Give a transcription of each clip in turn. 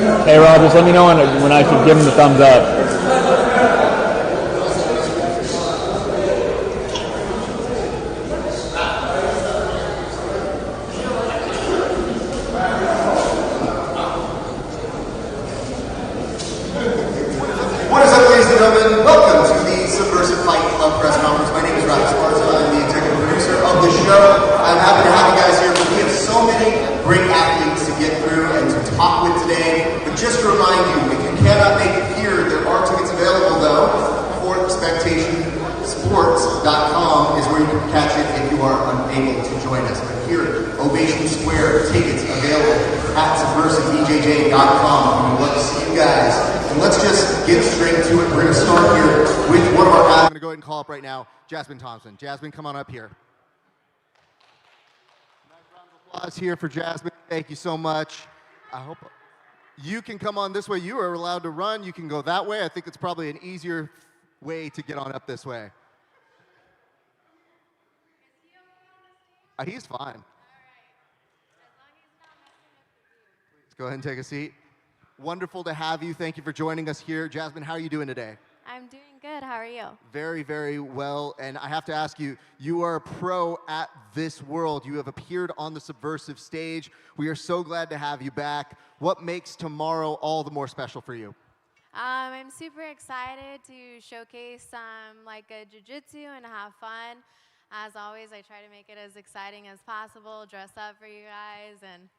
Hey Rob, just let me know when I should give him the thumbs up. What is up, ladies and gentlemen? Welcome to the Subversiv Fight Club press conference. My name is Reyes. I'm the executive producer of the show. I'm happy to have you guys here. We have so many great athletes to get through and to talk with today. But just to remind you, if you cannot make it here, there are tickets available though for SpectationSports.com is where you can catch it if you are unable to join us. But here, Ovation Square, tickets available at SubversivBJJ.com. We would love to see you guys. And let's just get straight to it. We're going to start here with one of our athletes. I'm going to go ahead and call up right now Jasmine Thompson. Jasmine, come on up here. Nice round of applause here for Jasmine. Thank you so much. I hope you can come on this way. You are allowed to run. You can go that way. I think it's probably an easier way to get on up this way. He's fine. All right. As long as he's not messing up the view. Please go ahead and take a seat. Wonderful to have you. Thank you for joining us here. Jasmine, how are you doing today? I'm doing good. How are you? Very, very well. And I have to ask you, you are a pro at this world. You have appeared on the Subversiv stage. We are so glad to have you back. What makes tomorrow all the more special for you? I'm super excited to showcase like a jiu-jitsu and have fun. As always, I try to make it as exciting as possible, dress up for you guys, and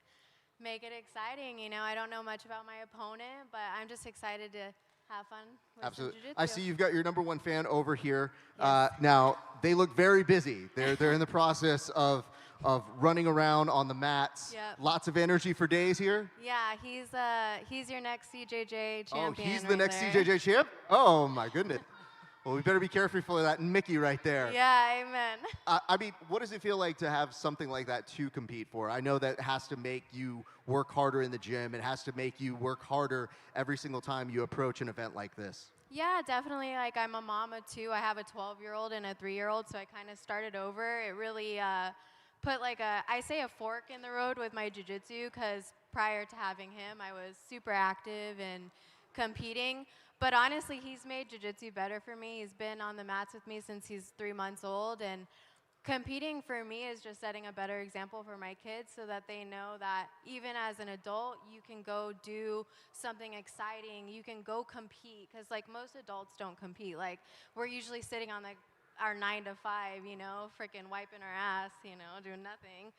make it exciting. You know, I don't know much about my opponent, but I'm just excited to have fun with Absolutely. jiu-jitsu. I see you've got your #1 fan over here. Yes. Now, they look very busy. They're in the process of running around on the mats. Yep. Lots of energy for days here. Yeah, he's your next CJJ champion. Oh, he's the right next there. CJJ champ? Oh, my goodness. Well, we better be careful for that Mickey right there. Yeah, amen. I mean, what does it feel like to have something like that to compete for? I know that has to make you work harder in the gym. It has to make you work harder every single time you approach an event like this. Yeah, definitely. Like, I'm a mom of two. I have a 12-year-old and a 3-year-old, so I kind of started over. It really put like a fork in the road with my jiu-jitsu, because prior to having him, I was super active and competing. But honestly, he's made jiu-jitsu better for me. He's been on the mats with me since he's 3 months old, and competing for me is just setting a better example for my kids so that they know that even as an adult, you can go do something exciting. You can go compete, because like most adults don't compete. Like, we're usually sitting on our 9 to 5, you know, freaking wiping our ass, you know, doing nothing.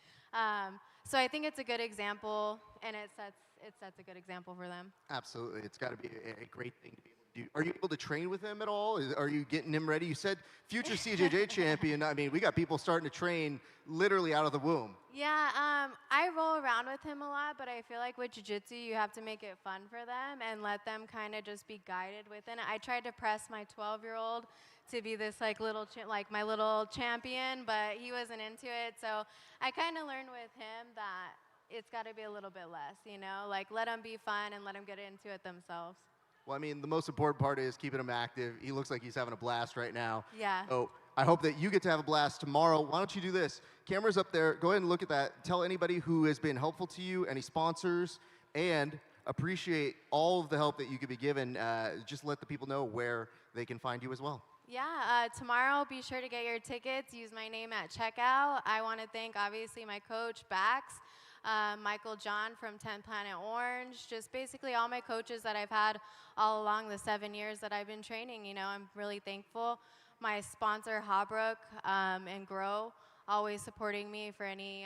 So I think it's a good example, and it sets a good example for them. Absolutely. It's got to be a great thing to be able to do. Are you able to train with him at all? Are you getting him ready? You said future CJJ champion. I mean, we got people starting to train literally out of the womb. Yeah, I roll around with him a lot, but I feel like with jiu-jitsu, you have to make it fun for them and let them kind of just be guided within it. I tried to press my 12-year-old to be this like my little champion, but he wasn't into it. So I kind of learned with him that it's got to be a little bit less, you know, like let them be fun and let them get into it themselves. Well, I mean, the most important part is keeping him active. He looks like he's having a blast right now. Yeah. Oh, I hope that you get to have a blast tomorrow. Why don't you do this? Camera's up there. Go ahead and look at that. Tell anybody who has been helpful to you, any sponsors, and appreciate all of the help that you could be given. Just let the people know where they can find you as well. Yeah, tomorrow, be sure to get your tickets. Use my name at checkout. I want to thank, obviously, my coach, Bax, Michael John from 10 Planet Orange, just basically all my coaches that I've had all along the 7 years that I've been training. You know, I'm really thankful. My sponsor, Hobrook and Grow, always supporting me for any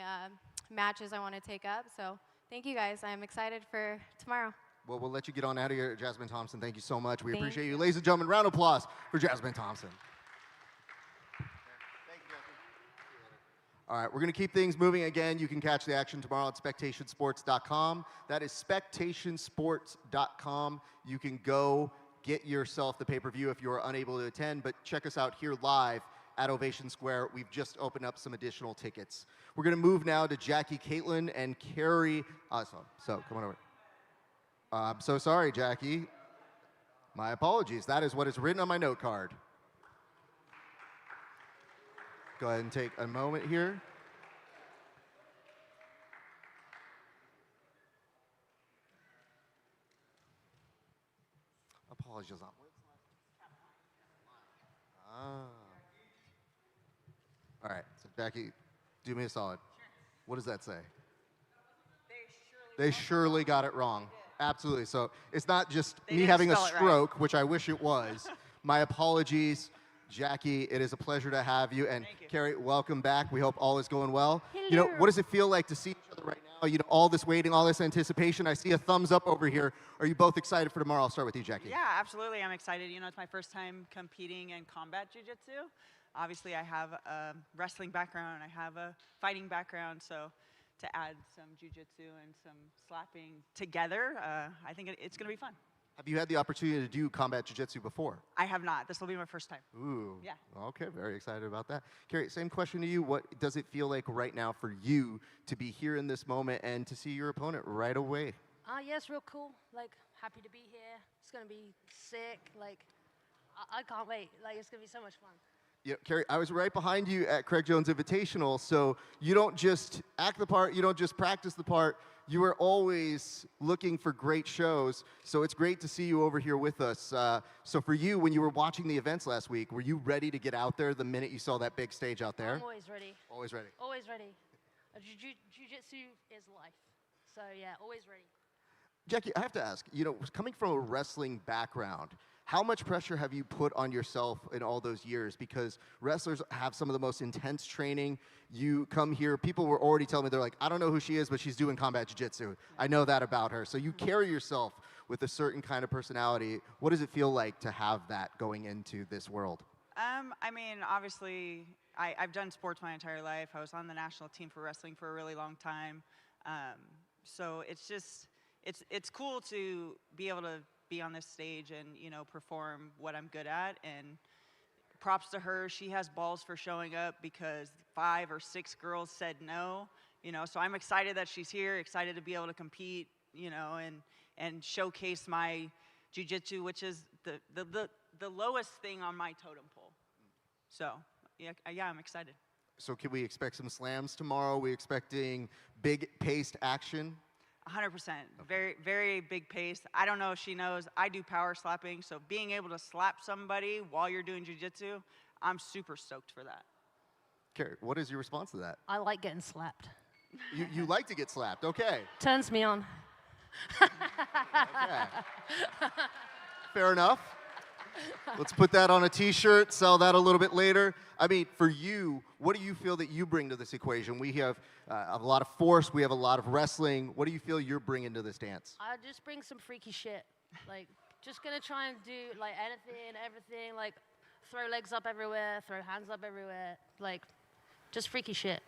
matches I want to take up. So thank you, guys. I'm excited for tomorrow. Well, we'll let you get on out of here, Jasmine Thompson. Thank you so much. We appreciate you. Ladies and gentlemen, round of applause for Jasmine Thompson. Thank you, Jasmine. All right, we're going to keep things moving again. You can catch the action tomorrow at SpectationSports.com. That is SpectationSports.com. You can go get yourself the pay-per-view if you are unable to attend, but check us out here live at Ovation Square. We've just opened up some additional tickets. We're going to move now to Jackie, Caitlin, and Carrie. So come on over. I'm so sorry, Jackie. My apologies. That is what is written on my note card. Go ahead and take a moment here. apologies on. Ah. All right, so Jackie, do me a solid. What does that say? They surely got it wrong. Absolutely. So it's not just me having a stroke, which I wish it was. My apologies, Jackie. It is a pleasure to have you. And Carrie, welcome back. We hope all is going well. Hello. You know, what does it feel like to see each other right now? You know, all this waiting, all this anticipation. I see a thumbs up over here. Are you both excited for tomorrow? I'll start with you, Jackie. Yeah, absolutely. I'm excited. You know, it's my first time competing in combat jiu-jitsu. Obviously, I have a wrestling background. I have a fighting background. So to add some jiu-jitsu and some slapping together, I think it's going to be fun. Have you had the opportunity to do combat jiu-jitsu before? I have not. This will be my first time. Ooh. Yeah. Okay, very excited about that. Carrie, same question to you. What does it feel like right now for you to be here in this moment and to see your opponent right away? Yeah, it's real cool. Like, happy to be here. It's going to be sick. Like, I can't wait. Like, it's going to be so much fun. Yeah, Carrie, I was right behind you at Craig Jones Invitational, so you don't just act the part, you don't just practice the part, you are always looking for great shows, so it's great to see you over here with us. So for you, when you were watching the events last week, were you ready to get out there the minute you saw that big stage out there? I'm always ready. Always ready. Always ready. Jiu-jitsu is life. So, yeah, always ready. Jackie, I have to ask, you know, coming from a wrestling background, how much pressure have you put on yourself in all those years? Because wrestlers have some of the most intense training. You come here, people were already telling me, they're like, I don't know who she is, but she's doing combat jiu-jitsu. I know that about her. So you carry yourself with a certain kind of personality. What does it feel like to have that going into this world? I mean, obviously, I've done sports my entire life. I was on the national team for wrestling for a really long time. So it's just, it's cool to be able to be on this stage and, you know, perform what I'm good at. And props to her. She has balls for showing up because 5 or 6 girls said no, you know, so I'm excited that she's here, excited to be able to compete, you know, and showcase my jiu-jitsu, which is the lowest thing on my totem pole. So, yeah, I'm excited. So can we expect some slams tomorrow? Are we expecting big paced action? 100%. Very, very big pace. I don't know if she knows, I do power slapping, so being able to slap somebody while you're doing jiu-jitsu, I'm super stoked for that. Carrie, what is your response to that? I like getting slapped. You like to get slapped, okay. Turns me on. Okay. Fair enough. Let's put that on a t-shirt, sell that a little bit later. I mean, for you, what do you feel that you bring to this equation? We have a lot of force, we have a lot of wrestling. What do you feel you're bringing to this dance? I just bring some freaky shit. Like, just gonna try and do, like, anything, everything. Like, throw legs up everywhere, throw hands up everywhere. Like, just freaky shit.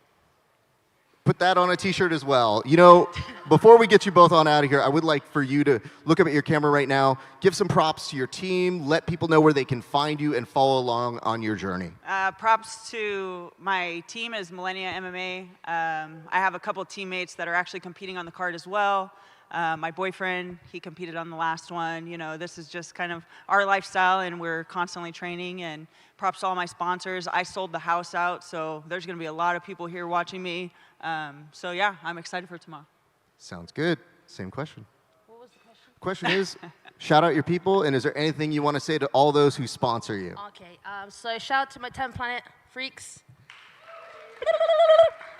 Put that on a t-shirt as well. You know, before we get you both on out of here, I would like for you to look up at your camera right now, give some props to your team, let people know where they can find you and follow along on your journey. Props to my team is Millennia MMA. I have a couple teammates that are actually competing on the card as well. My boyfriend, he competed on the last one. You know, this is just kind of our lifestyle, and we're constantly training. And props to all my sponsors. I sold the house out, so there's going to be a lot of people here watching me. So yeah, I'm excited for tomorrow. Sounds good. Same question. What was the question? Question is, shout out your people, and is there anything you want to say to all those who sponsor you? Okay, so shout out to my 10 Planet freaks.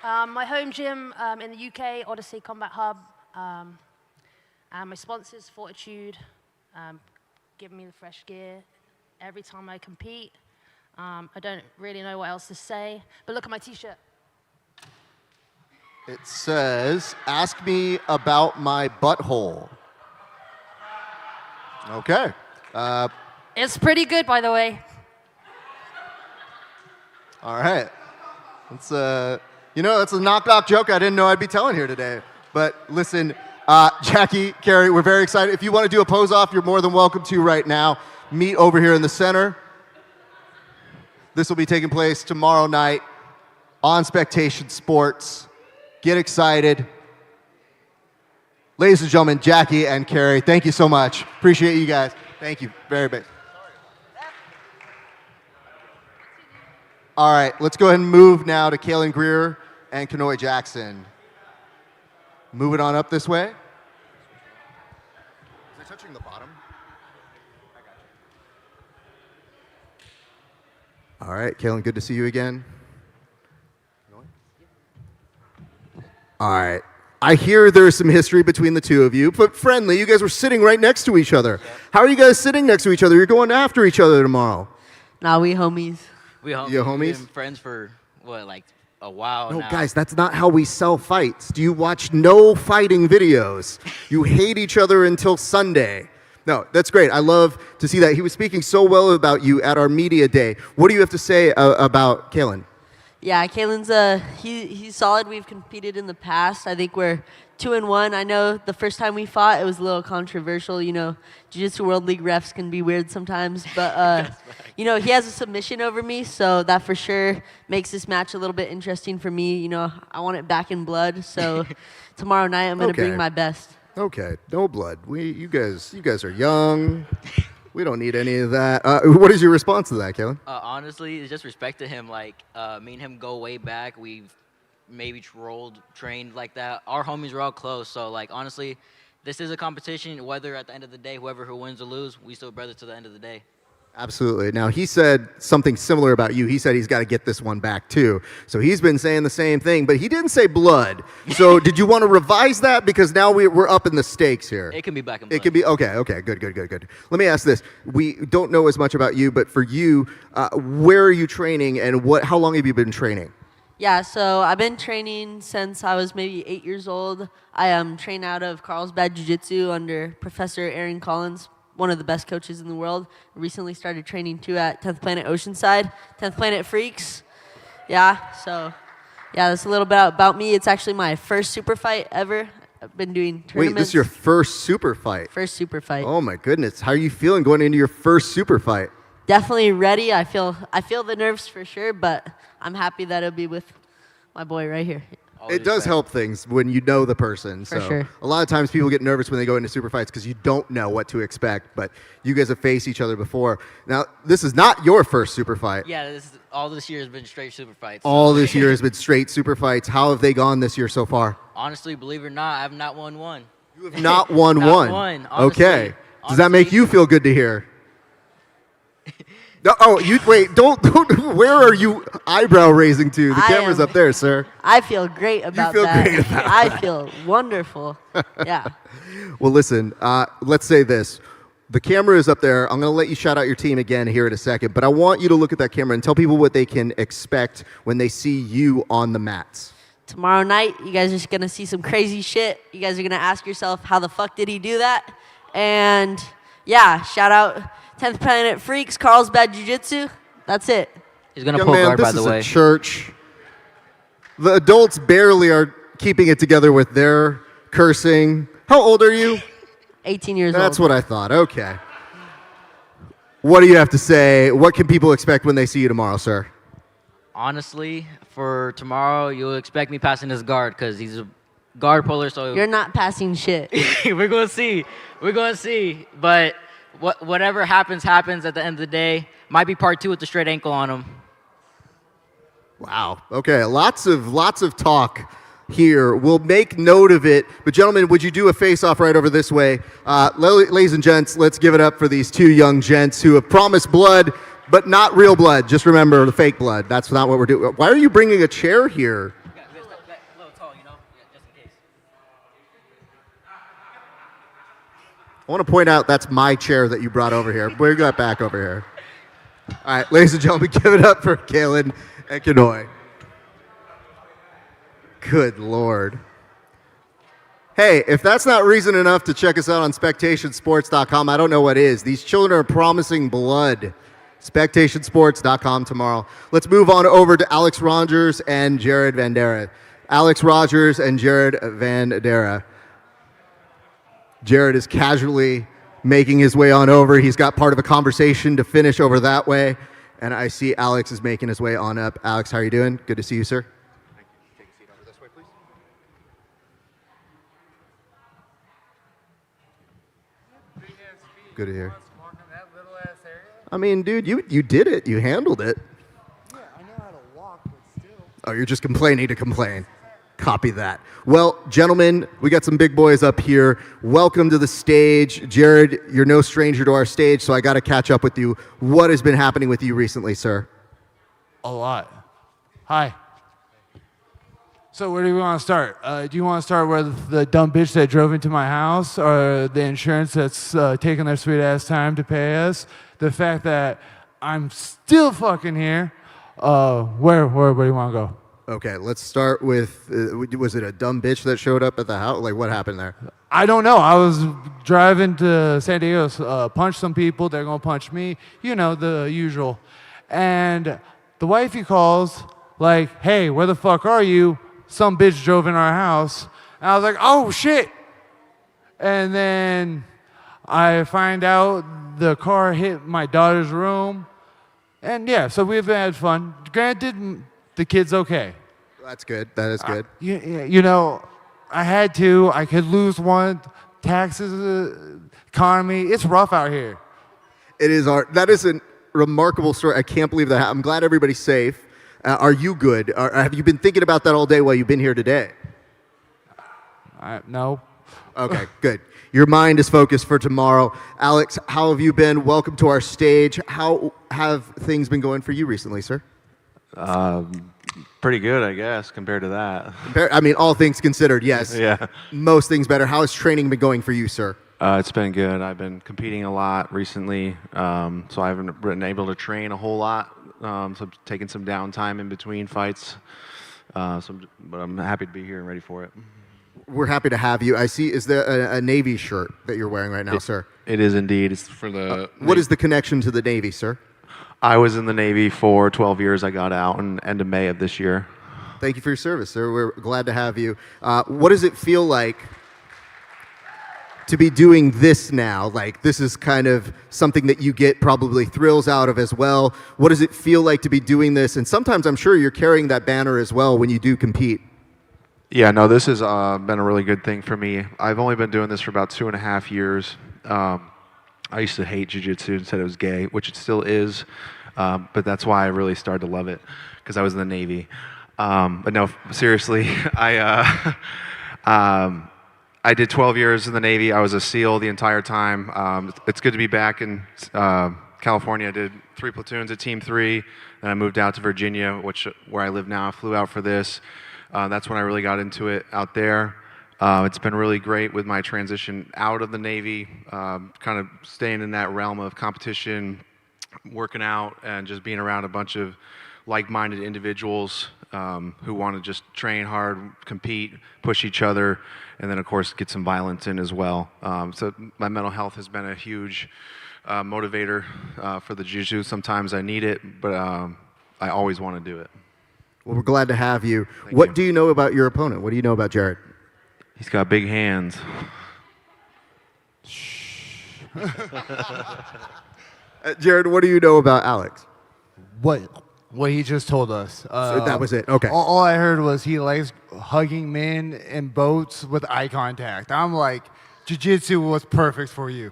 My home gym in the UK, Odyssey Combat Hub. And my sponsors, Fortitude, giving me the fresh gear every time I compete. I don't really know what else to say, but look at my t-shirt. It says, ask me about my butthole. Okay. It's pretty good, by the way. All right. It's you know, that's a knock-knock joke I didn't know I'd be telling here today. But listen, Jackie, Carrie, we're very excited. If you want to do a pose-off, you're more than welcome to right now. Meet over here in the center. This will be taking place tomorrow night on Spectation Sports. Get excited. Ladies and gentlemen, Jackie and Carrie, thank you so much. Appreciate you guys. Thank you very much. All right, let's go ahead and move now to Kayin Greer and Kenoy Jackson. Move it on up this way. Is it touching the bottom? I got All right, Kayin, good to see you again. All right. I hear there's some history between the two of you, but friendly. You guys were sitting right next to each other. How are you guys sitting next to each other? You're going after each other tomorrow. Nah, we homies. We homies. You homies? We've been friends for, what, like a while No, now. guys, that's not how we sell fights. Do you watch no fighting videos? You hate each other until Sunday. No, that's great. I love to see that. He was speaking so well about you at our media day. What do you have to say about Kayin? Yeah, Kaylin's he's solid. We've competed in the past. I think we're 2-1. I know the first time we fought, it was a little controversial. You know, Jiu-Jitsu World League refs can be weird sometimes, but you know, he has a submission over me, so that for sure makes this match a little bit interesting for me. You know, I want it back in blood. So tomorrow night, I'm gonna bring my best. Okay, no blood. You guys are young. We don't need any of that. What is your response to that, Kayin? Honestly, it's just respect to him. Like, me and him go way back. We've maybe trained like that. Our homies were all close. So, like, honestly, this is a competition. Whether at the end of the day, who wins or lose, we still brothers to the end of the day. Absolutely. Now, he said something similar about you. He said he's got to get this one back, too. So he's been saying the same thing, but he didn't say blood. So did you want to revise that? Because now we're up in the stakes here. It can be back in blood. It can be, okay, good. Let me ask this. We don't know as much about you, but for you, where are you training and how long have you been training? Yeah, so I've been training since I was maybe 8 years old. I am trained out of Carlsbad Jiu-Jitsu under Professor Aaron Collins, one of the best coaches in the world. Recently started training too at 10th Planet Oceanside, 10th Planet Freaks. Yeah, so yeah, that's a little bit about me. It's actually my first super fight ever. I've been doing tournaments. Wait, this is your first super fight? First super fight. Oh my goodness. How are you feeling going into your first super fight? Definitely ready. I feel the nerves for sure, but I'm happy that it'll be with my boy right here. It does help things when you know the person. For so sure. A lot of times people get nervous when they go into super fights because you don't know what to expect. But you guys have faced each other before. Now, this is not your first super fight. Yeah, all this year has been straight super fights. All this year has been straight super fights. How have they gone this year so far? Honestly, believe it or not, I have not won one. You have not won one. One, honestly. Okay. Does that make you feel good to hear? No, wait, don't, where are you eyebrow raising to? The camera's up there, sir. I feel great about feel that. great about I feel wonderful. Yeah. Well, listen, let's say this. The camera is up there. I'm going to let you shout out your team again here in a second, but I want you to look at that camera and tell people what they can expect when they see you on the mats. Tomorrow night, you guys are just going to see some crazy shit. You guys are going to ask yourself, how the fuck did he do that? And yeah, shout out 10th Planet Freaks, Carlsbad Jiu-Jitsu. That's it. He's going to pull guard, by the way. This is a church. The adults barely are keeping it together with their cursing. How old are you? 18 years old. That's what I thought. Okay. What do you have to say? What can people expect when they see you tomorrow, sir? Honestly, for tomorrow, you'll expect me passing this guard because he's a guard puller. So You're not passing shit. We're going to see. We're going to see. But whatever happens at the end of the day. Might be part 2 with the straight ankle on him. Wow. Okay. Lots of talk here. We'll make note of it. But gentlemen, would you do a face-off right over this way? Ladies and gents, let's give it up for these two young gents who have promised blood, but not real blood. Just remember the fake blood. That's not what we're doing. Why are you bringing a chair here? A little tall, just in case. I want to point out that's my chair that you brought over here. Bring that back over here. All right, ladies and gentlemen, give it up for Kayin and Kenoy. Good Lord. Hey, if that's not reason enough to check us out on spectationsports.com, I don't know what is. These children are promising blood. Spectationsports.com tomorrow. Let's move on over to Alex Rogers and Jared Vandera. Alex Rogers and Jared Vandera. Jared is casually making his way on over. He's got part of a conversation to finish over that way. And I see Alex is making his way on up. Alex, how are you doing? Good to see you, sir. Thank you. Take a seat over this way, please. Good to hear. I mean, dude, you did it. You handled it. Yeah, I know how to walk, but still. Oh, you're just complaining to complain. Copy that. Well, gentlemen, we got some big boys up here. Welcome to the stage. Jared, you're no stranger to our stage, so I got to catch up with you. What has been happening with you recently, sir? A lot. Hi. So where do you want to start? Do you want to start with the dumb bitch that drove into my house, or the insurance that's taking their sweet ass time to pay us? The fact that I'm still fucking here. Where do you want to go? Okay, let's start with, was it a dumb bitch that showed up at the house? Like, what happened there? I don't know. I was driving to San Diego, punch some people. They're going to punch me. You know, the usual. And the wifey calls, like, hey, where the fuck are you? Some bitch drove in our house. And I was like, oh, shit. And then I find out the car hit my daughter's room. And, yeah, so we've had fun. Granted, the kid's okay. That's good. That is good. You know, I had to. I could lose one. Taxes, economy. It's rough out here. It is. That is a remarkable story. I can't believe that. I'm glad everybody's safe. Are you good? Have you been thinking about that all day while you've been here today? No. Okay, good. Your mind is focused for tomorrow. Alex, how have you been? Welcome to our stage. How have things been going for you recently, sir? Pretty good, I guess, compared to that. I mean, all things considered, yes. Yeah. Most things better. How has training been going for you, sir? It's been good. I've been competing a lot recently, so I haven't been able to train a whole lot. So I'm taking some downtime in between fights. But I'm happy to be here and ready for it. We're happy to have you. I see, is there a Navy shirt that you're wearing right now, sir? It is indeed. It's for the... What is the connection to the Navy, sir? I was in the Navy for 12 years. I got out in end of May of this year. Thank you for your service, sir. We're glad to have you. What does it feel like to be doing this now? Like, this is kind of something that you get probably thrills out of as well. What does it feel like to be doing this? And sometimes I'm sure you're carrying that banner as well when you do compete. Yeah, no, this has been a really good thing for me. I've only been doing this for about 2.5 years. I used to hate jiu-jitsu and said it was gay, which it still is, but that's why I really started to love it, because I was in the Navy. But no, seriously, I did 12 years in the Navy. I was a SEAL the entire time. It's good to be back in California. I did 3 platoons at Team 3, then I moved out to Virginia, where I live now. I flew out for this. That's when I really got into it out there. It's been really great with my transition out of the Navy, kind of staying in that realm of competition, working out, and just being around a bunch of like-minded individuals who want to just train hard, compete, push each other, and then, of course, get some violence in as well. So my mental health has been a huge motivator for the jiu-jitsu. Sometimes I need it, but I always want to do it. Well, we're glad to have you. Thank What you. do you know about your opponent? What do you know about Jared? He's got big hands. Jared, what do you know about Alex? What he just told us. So that was it. Okay. All I heard was he likes hugging men in boats with eye contact. I'm like, jiu-jitsu was perfect for you.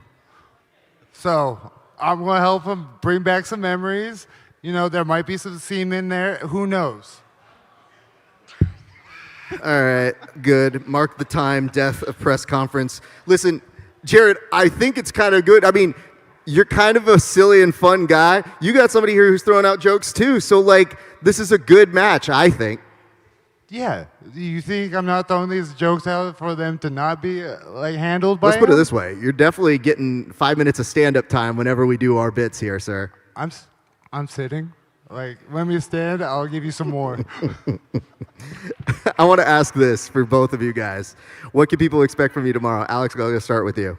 So I'm going to help him bring back some memories. You know, there might be some semen there. Who knows? All right, good. Mark the time, death of press conference. Listen, Jared, I think it's kind of good. I mean, you're kind of a silly and fun guy. You got somebody here who's throwing out jokes too. So, like, this is a good match, I think. Yeah. You think I'm not throwing these jokes out for them to not be like handled by Let's put it him? this way. You're definitely getting 5 minutes of stand-up time whenever we do our bits here, sir. I'm sitting. Like, when we stand, I'll give you some more. I want to ask this for both of you guys. What can people expect from you tomorrow? Alex, I'm going to start with you.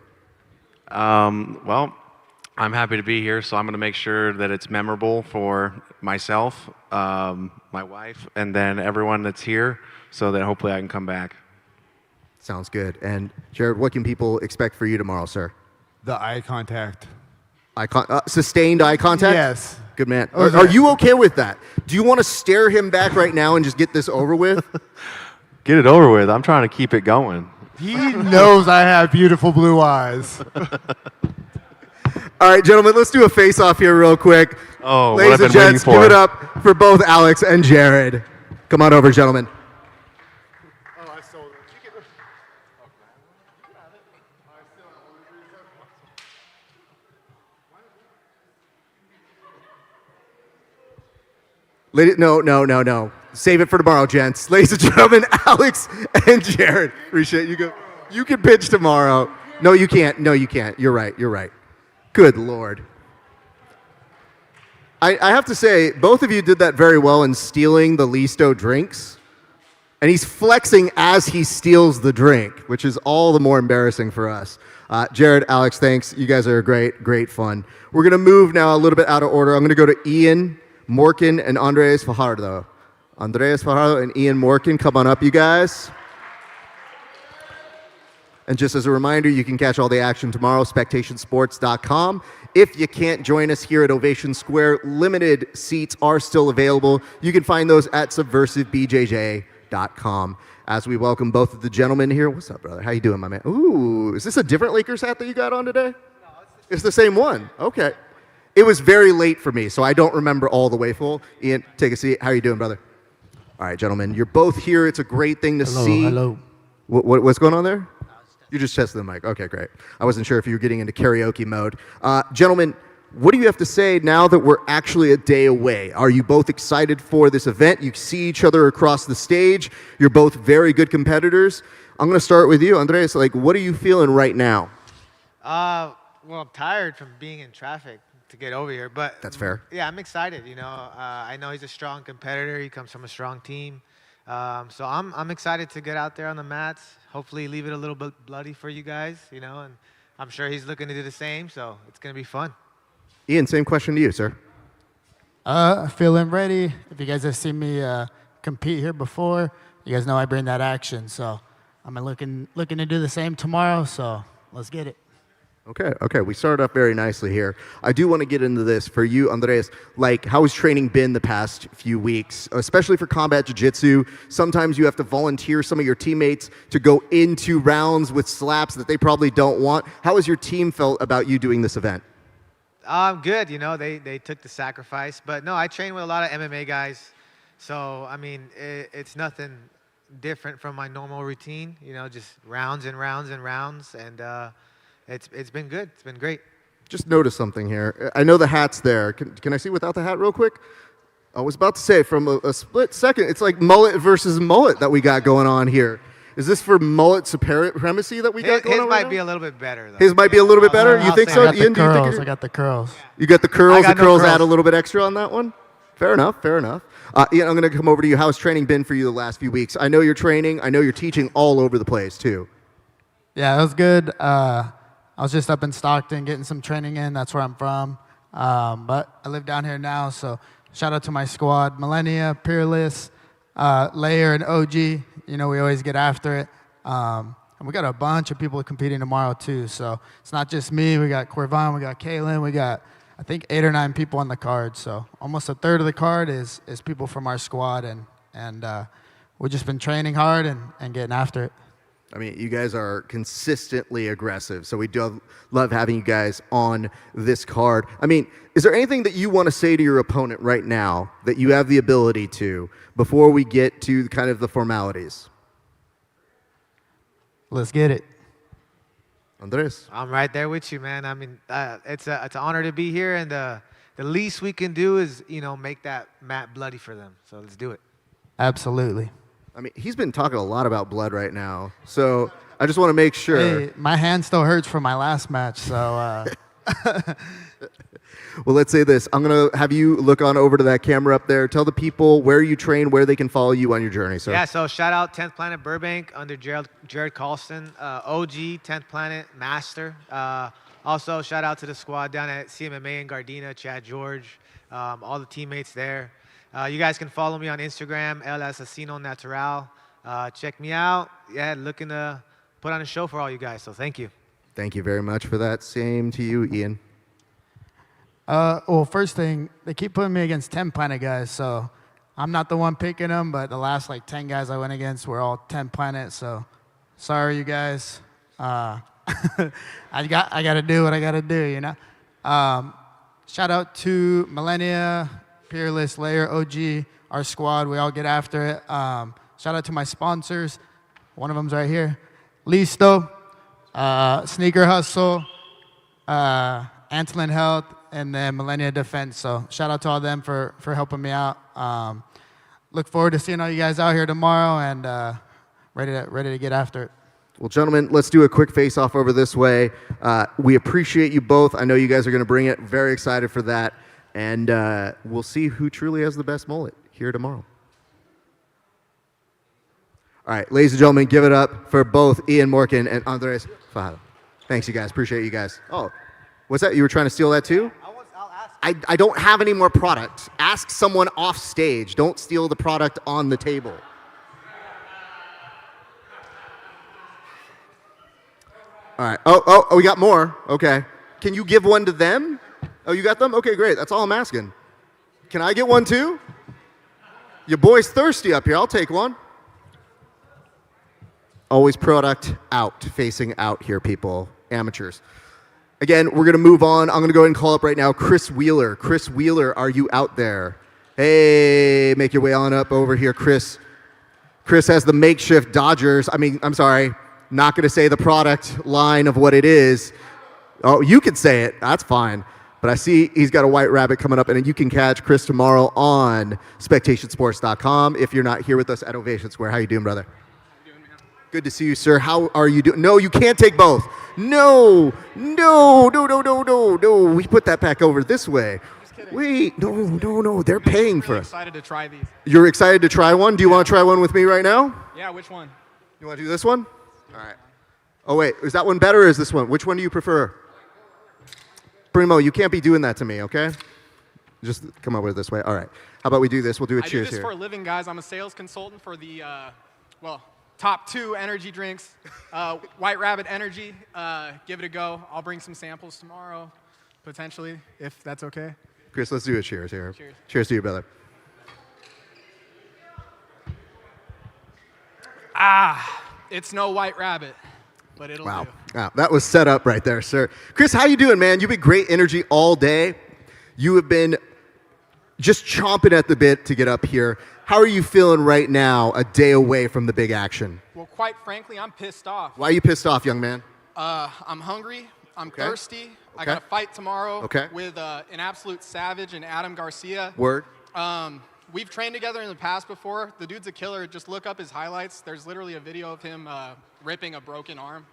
Well, I'm happy to be here, so I'm going to make sure that it's memorable for myself, my wife, and then everyone that's here, so that hopefully I can come back. Sounds good. And Jared, what can people expect for you tomorrow, sir? The eye contact. Sustained eye contact? Yes. Good man. Are you okay with that? Do you want to stare him back right now and just get this over with? Get it over with. I'm trying to keep it going. He knows I have beautiful blue eyes. All right, gentlemen, let's do a face-off here real quick. Oh, ladies what I've and been waiting gents, for. give it up for both Alex and Jared. Come on over, gentlemen. No. Save it for tomorrow, gents. Ladies and gentlemen, Alex and Jared. Appreciate you. You can pitch tomorrow. No, you can't. You're right. Good Lord. I have to say, both of you did that very well in stealing the Listo drinks. And he's flexing as he steals the drink, which is all the more embarrassing for us. Jared, Alex, thanks. You guys are great fun. We're going to move now a little bit out of order. I'm going to go to Ian, Morkin, and Andreas Farardo. Andreas Farardo and Ian Morkin, come on up, you guys. And just as a reminder, you can catch all the action tomorrow, spectationsports.com. If you can't join us here at Ovation Square, limited seats are still available. You can find those at subversivebjj.com. As we welcome both of the gentlemen here. What's up, brother? How you doing, my man? Ooh, is this a different Lakers hat that you got on today? No, it's the same one. Okay. It was very late for me, so I don't remember all the way full. Ian, take a seat. How you doing, brother? All right, gentlemen, you're both here. It's a great thing to see. Hello. What's going on there? You're just testing the mic. Okay, great. I wasn't sure if you were getting into karaoke mode. Gentlemen, what do you have to say now that we're actually a day away? Are you both excited for this event? You see each other across the stage. You're both very good competitors. I'm going to start with you, Andreas. What are you feeling right now? Well, I'm tired from being in traffic to get over here, but that's fair. Yeah, I'm excited. I know he's a strong competitor. He comes from a strong team. So I'm excited to get out there on the mats. Hopefully leave it a little bit bloody for you guys, and I'm sure he's looking to do the same, so it's going to be fun. Ian, same question to you, sir. Feeling ready. If you guys have seen me compete here before, you guys know I bring that action, so I'm looking to do the same tomorrow, so let's get it. Okay. We started off very nicely here. I do want to get into this for you, Andreas. How has training been the past few weeks, especially for combat jiu-jitsu? Sometimes you have to volunteer some of your teammates to go into rounds with slaps that they probably don't want. How has your team felt about you doing this event? Good. They took the sacrifice. But, no, I train with a lot of MMA guys. So, it's nothing different from my normal routine, just rounds and rounds and rounds. And it's been good. It's been great. Just noticed something here. I know the hat's there. Can I see without the hat real quick? I was about to say, from a split second, it's like mullet versus mullet that we got going on here. Is this for mullet supremacy that we got going on? His might be a little bit better, though. His might be a little bit better? You think so, Ian? I got the curls. You got the curls? The curls add a little bit extra on that one? Fair enough. Ian, I'm going to come over to you. How has training been for you the last few weeks? I know you're training. I know you're teaching all over the place, too. Yeah, it was good. I was just up in Stockton getting some training in. That's where I'm from. But I live down here now, so shout out to my squad, Millennia, Peerless, Layer, and OG. We always get after it. And we got a bunch of people competing tomorrow, too. So it's not just me. We got Corbin, we got Kayin, we got, I think, 8 or 9 people on the card. So almost a third of the card is people from our squad. And we've just been training hard and getting after it. You guys are consistently aggressive, so we do love having you guys on this card. Is there anything that you want to say to your opponent right now that you have the ability to before we get to kind of the formalities? Let's get it. Andres? I'm right there with you, man. It's an honor to be here, and the least we can do is, make that mat bloody for them. So let's do it. Absolutely. He's been talking a lot about blood right now, so I just want to make sure. Hey, my hand still hurts from my last match, so. Well, let's say this. I'm going to have you look on over to that camera up there. Tell the people where you train, where they can follow you on your journey, sir. Yeah, so shout out 10th Planet Burbank under Jared Carlson, OG, 10th Planet Master. Also, shout out to the squad down at CMMA in Gardena, Chad George, all the teammates there. You guys can follow me on Instagram, El Asesino Natural. Check me out. Yeah, looking to put on a show for all you guys, so thank you. Thank you very much for that. Same to you, Ian. Well, first thing, they keep putting me against 10 Planet guys, so I'm not the one picking them, but the last 10 guys I went against were all 10 Planet, so sorry, you guys. I got to do what I got to do, Shout out to Millennia, Peerless, Layer, OG, our squad. We all get after it. Shout out to my sponsors. One of them's right here. Listo, Sneaker Hustle, Antolin Health, and then Millennia Defense. So shout out to all them for helping me out. Look forward to seeing all you guys out here tomorrow, and ready to get after it. Well, gentlemen, let's do a quick face-off over this way. We appreciate you both. I know you guys are going to bring it. Very excited for that. And we'll see who truly has the best mullet here tomorrow. All right, ladies and gentlemen, give it up for both Ian Morkin and Andreas Farardo. Thanks, you guys. Appreciate you guys. Oh, what's that? You were trying to steal that too? I don't have any more product. Ask someone off stage. Don't steal the product on the table. All right. Oh, we got more. Okay. Can you give one to them? Oh, you got them? Okay, great. That's all I'm asking. Can I get one too? Your boy's thirsty up here. I'll take one. Always product out, facing out here, people. Amateurs. Again, we're going to move on. I'm going to go ahead and call up right now Chris Wheeler. Chris Wheeler, are you out there? Hey, make your way on up over here, Chris. Chris has the makeshift Dodgers. I'm sorry. Not going to say the product line of what it is. Oh, you can say it. That's fine. But I see he's got a white rabbit coming up, and you can catch Chris tomorrow on spectationsports.com if you're not here with us at Ovation Square. How you doing, brother? Good to see you, sir. How are you doing? No, you can't take both. No. We put that back over this way. Wait, no. They're paying for us. I'm excited to try these. You're excited to try one? Do you want to try one with me right now? Yeah, which one? You want to do this one? All right. Oh, wait. Is that one better or is this one? Which one do you prefer? Primo, you can't be doing that to me, okay? Just come over this way. All right. How about we do this? We'll do a cheers here. I do this for a living, guys. I'm a sales consultant for the, top 2 energy drinks. White Rabbit Energy. Give it a go. I'll bring some samples tomorrow, potentially, if that's okay. Chris, let's do a cheers here. Cheers. Cheers to you, brother. It's no White Rabbit, but it'll do. Wow, that was set up right there, sir. Chris, how you doing, man? You've been great energy all day. You have been just chomping at the bit to get up here. How are you feeling right now, a day away from the big action? Well, quite frankly, I'm pissed off. Why are you pissed off, young man? I'm hungry. I'm thirsty. I got a fight tomorrow with an absolute savage and Adam Garcia. Word. We've trained together in the past before. The dude's a killer. Just look up his highlights. There's literally a video of him ripping a broken arm.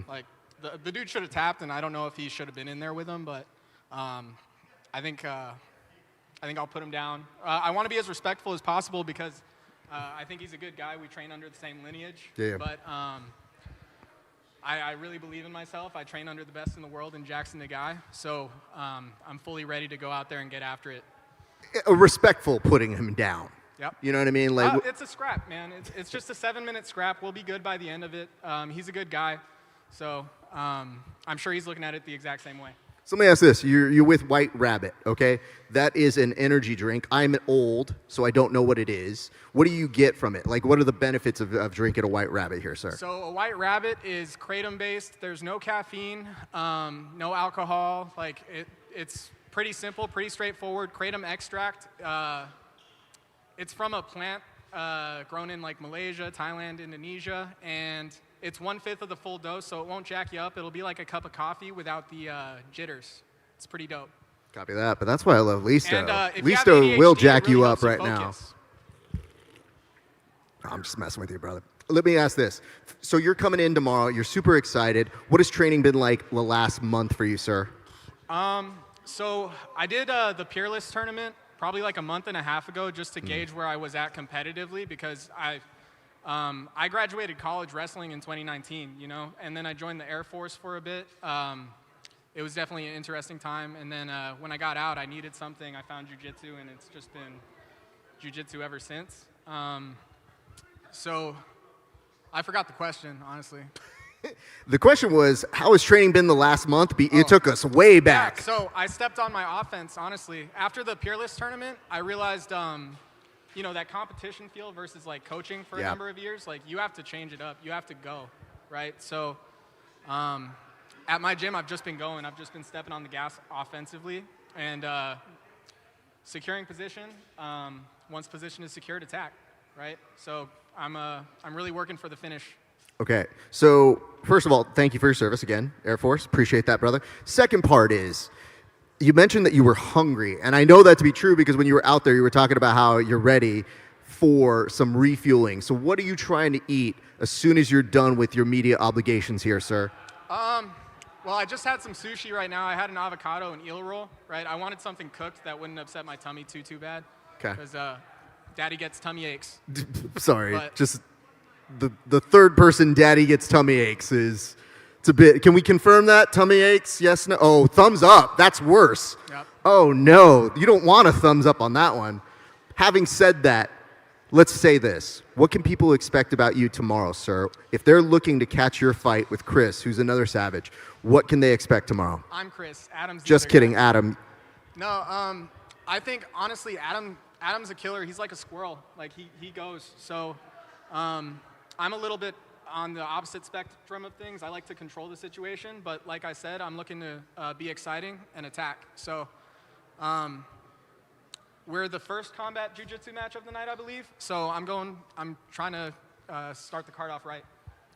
Like the dude should have tapped, and I don't know if he should have been in there with him, but I think I'll put him down. I want to be as respectful as possible because I think he's a good guy. We train under the same lineage. Yeah. But I really believe in myself. I train under the best in the world in Jackson the Guy. So I'm fully ready to go out there and get after it. A respectful putting him down. Yep. You know what I mean? Like it's a scrap, man. It's just a 7-minute scrap. We'll be good by the end of it. He's a good guy. So I'm sure he's looking at it the exact same way. So let me ask this. You're with White Rabbit, okay? That is an energy drink. I'm old, so I don't know what it is. What do you get from it? Like, what are the benefits of drinking a White Rabbit here, sir? So a White Rabbit is kratom-based. There's no caffeine, no alcohol. Like, it's pretty simple, pretty straightforward. Kratom extract. It's from a plant grown in, like, Malaysia, Thailand, Indonesia, and it's 1/5 of the full dose, so it won't jack you up. It'll be like a cup of coffee without the jitters. It's pretty dope. Copy that, but that's why I love Listo. And, if Listo you have ADHD, will jack it really you helps up right now. focus. I'm just messing with you, brother. Let me ask this. So you're coming in tomorrow. You're super excited. What has training been like the last month for you, sir? So I did the Peerless tournament probably like a month and a half ago just to gauge where I was at competitively because I graduated college wrestling in 2019, you know, and then I joined the Air Force for a bit. It was definitely an interesting time, and then when I got out, I needed something. I found jiu-jitsu, and it's just been jiu-jitsu ever since. So I forgot the question, honestly. The question was, how has training been the last month? It took us way back. Yeah, so I stepped on my offense, honestly. After the Peerless tournament, I realized, you know, that competition feel versus like coaching for a number of years, like you have to change it up. You have to go, right? So at my gym, I've just been going. I've just been stepping on the gas offensively and securing position. Once position is secured, attack, right? So I'm really working for the finish. Okay, so first of all, thank you for your service again, Air Force. Appreciate that, brother. Second part is You mentioned that you were hungry, and I know that to be true because when you were out there, you were talking about how you're ready for some refueling. So what are you trying to eat as soon as you're done with your media obligations here, sir? Well, I just had some sushi right now. I had an avocado and eel roll, right? I wanted something cooked that wouldn't upset my tummy too bad. Okay. Because daddy gets tummy aches. Sorry, But- just the third person daddy gets tummy aches is, it's a bit, can we confirm that? Tummy aches, yes, no? Oh, thumbs up, that's worse. Yep. Oh no, you don't want a thumbs up on that one. Having said that, let's say this. What can people expect about you tomorrow, sir? If they're looking to catch your fight with Chris, who's another savage, what can they expect tomorrow? I'm Chris. Adam's the Just other kidding, guy. Adam. No, I think honestly, Adam's a killer. He's like a squirrel. Like he goes. So, I'm a little bit on the opposite spectrum of things. I like to control the situation, but like I said, I'm looking to be exciting and attack. So, we're the first combat jiu-jitsu match of the night, I believe. So I'm trying to start the card off right.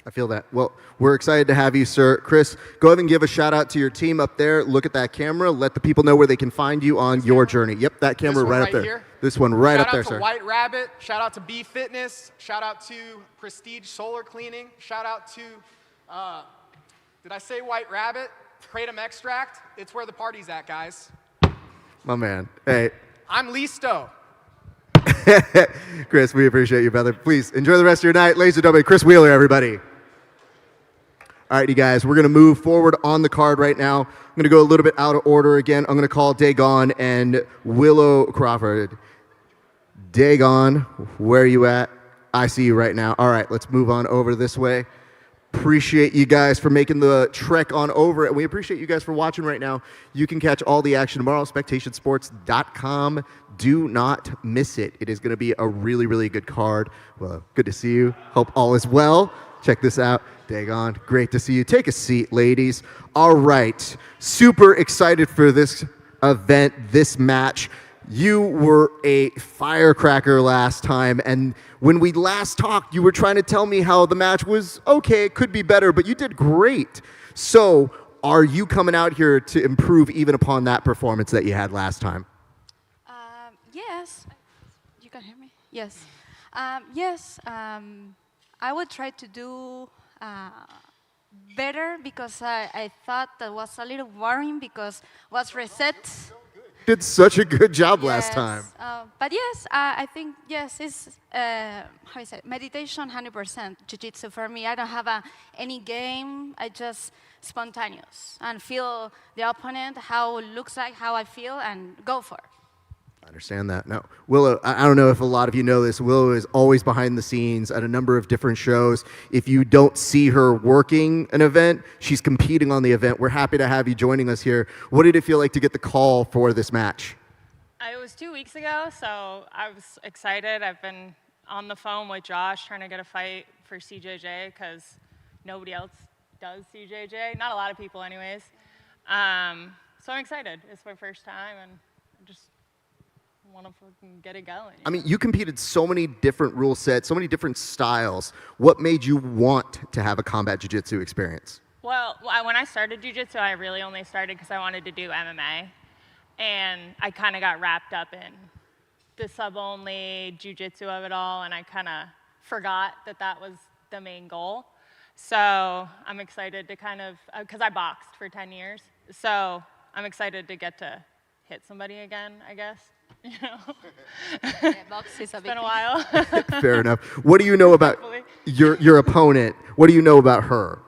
I feel that. Well, we're excited to have you, sir. Chris, go ahead and give a shout out to your team up there. Look at that camera. Let the people know where they can find you on your journey. Yep, that camera This one right up right there. here. This one right Shout up there, out to sir. White Rabbit. Shout out to B Fitness. Shout out to Prestige Solar Cleaning. Shout out to, did I say White Rabbit? Kratom Extract. It's where the party's at, guys. My man. Hey, I'm Listo. Chris, we appreciate you, brother. Please enjoy the rest of your night. Ladies and gentlemen, Chris Wheeler, everybody. All right, you guys, we're going to move forward on the card right now. I'm going to go a little bit out of order again. I'm going to call Deon and Willow Crawford. Deon, where are you at? I see you right now. All right, let's move on over this way. Appreciate you guys for making the trek on over, and we appreciate you guys for watching right now. You can catch all the action tomorrow, spectationsports.com. Do not miss it. It is going to be a really, really good card. Well, good to see you. Hope all is well. Check this out. Deon, great to see you. Take a seat, ladies. All right. Super excited for this event, this match. You were a firecracker last time, and when we last talked, you were trying to tell me how the match was okay, it could be better, but you did great. So, are you coming out here to improve even upon that performance that you had last time? Yes. You can hear me? Yes. Yes. I would try to do better because I thought that was a little boring because was reset. Did such a good job last time. But yes, I think, yes, it's, how is it, meditation 100%. Jiu-jitsu for me, I don't have any game. I just spontaneous and feel the opponent, how it looks like, how I feel, and go for it. I understand that. No, Willow, I don't know if a lot of you know this. Willow is always behind the scenes at a number of different shows. If you don't see her working an event, she's competing on the event. We're happy to have you joining us here. What did it feel like to get the call for this match? It was 2 weeks ago, so I was excited. I've been on the phone with Josh trying to get a fight for CJJ because nobody else does CJJ. Not a lot of people anyways. So I'm excited. It's my first time, and I just want to fucking get it going. I mean, you competed so many different rule sets, so many different styles. What made you want to have a combat jiu-jitsu experience? Well, when I started jiu-jitsu, I really only started because I wanted to do MMA. And I kind of got wrapped up in the sub-only jiu-jitsu of it all, and I kind of forgot that that was the main goal. So I'm excited to kind of, because I boxed for 10 years, so I'm excited to get to hit somebody again, I guess. You know? Yeah, box is a It's big been a while. Fair enough. What do you know about your opponent? What do you know about her?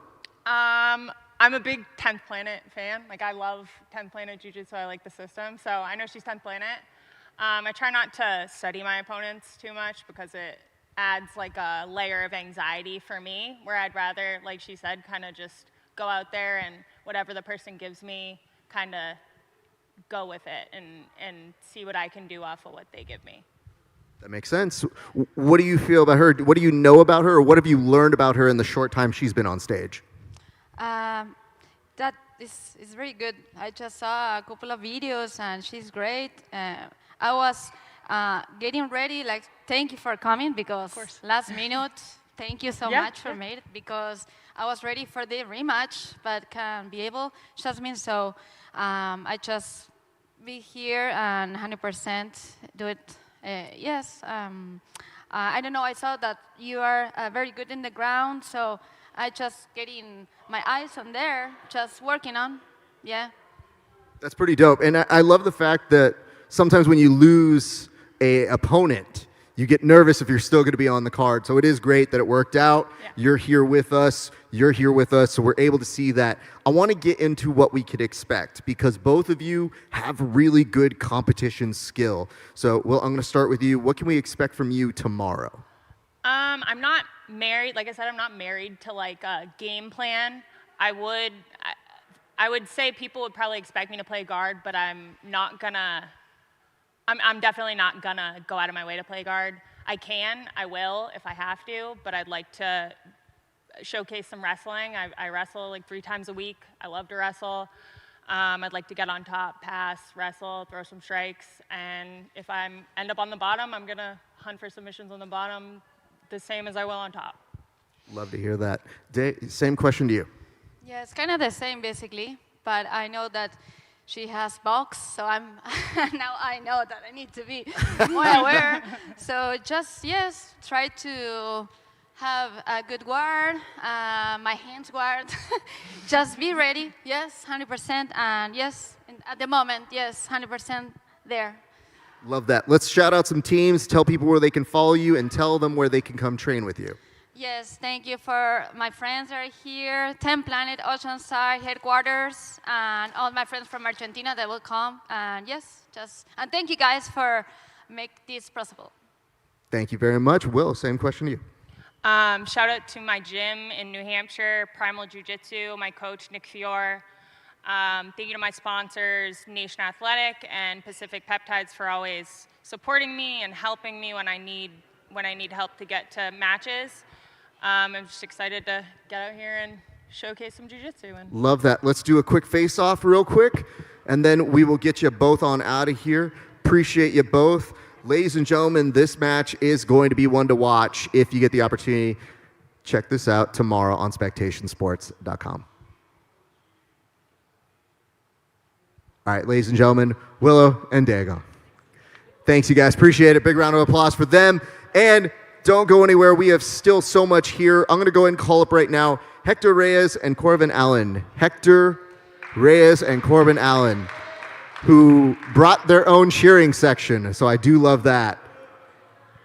I'm a big 10th Planet fan. Like, I love 10th Planet Jiu-Jitsu. I like the system. So I know she's 10th Planet. I try not to study my opponents too much because it adds like a layer of anxiety for me, where I'd rather, like she said, kind of just go out there and whatever the person gives me, kind of go with it and see what I can do off of what they give me. That makes sense. What do you feel about her? What do you know about her, or what have you learned about her in the short time she's been on stage? That is very good. I just saw a couple of videos, and she's great. I was getting ready, like, thank you for coming, because last minute, thank you so much for made it, because I was ready for the rematch, but can't be able, Jasmine, so I just be here and 100% do it. Yes. I don't know. I saw that you are very good in the ground, so I just getting my eyes on there, just working on. Yeah. That's pretty dope. And I love the fact that sometimes when you lose a opponent, you get nervous if you're still going to be on the card. So it is great that it worked out. Yeah. You're here with us. You're here with us. So we're able to see that. I want to get into what we could expect because both of you have really good competition skill. So, Will, I'm going to start with you. What can we expect from you tomorrow? I'm not married. Like I said, I'm not married to like a game plan. I would say people would probably expect me to play guard, but I'm definitely not gonna go out of my way to play guard. I will if I have to, but I'd like to showcase some wrestling. I wrestle like 3 times a week. I love to wrestle. I'd like to get on top, pass, wrestle, throw some strikes, and if I end up on the bottom, I'm gonna hunt for submissions on the bottom the same as I will on top. Love to hear that. Same question to you. Yeah, it's kind of the same basically, but I know that she has box, so now I know that I need to be more aware. So just, yes, try to have a good guard, my hands guard. Just be ready, yes, 100%, and yes, at the moment, yes, 100% there. Love that. Let's shout out some teams, tell people where they can follow you, and tell them where they can come train with you. Yes, thank you for my friends that are here, 10 Planet Oceanside headquarters, and all my friends from Argentina that will come. And yes, and thank you guys for make this possible. Thank you very much. Will, same question to you. Shout out to my gym in New Hampshire, Primal Jiu-Jitsu, my coach, Nick Fior. Thank you to my sponsors, Nation Athletic and Pacific Peptides for always supporting me and helping me when I need help to get to matches. I'm just excited to get out here and showcase some jiu-jitsu. Love that. Let's do a quick face-off real quick, and then we will get you both on out of here. Appreciate you both. Ladies and gentlemen, this match is going to be one to watch if you get the opportunity. Check this out tomorrow on spectationsports.com. All right, ladies and gentlemen, Willow and Diego. Thanks, you guys. Appreciate it. Big round of applause for them. And don't go anywhere. We have still so much here. I'm going to go ahead and call up right now Hector Reyes and Corbin Allen. Hector Reyes and Corbin Allen, who brought their own cheering section. So I do love that.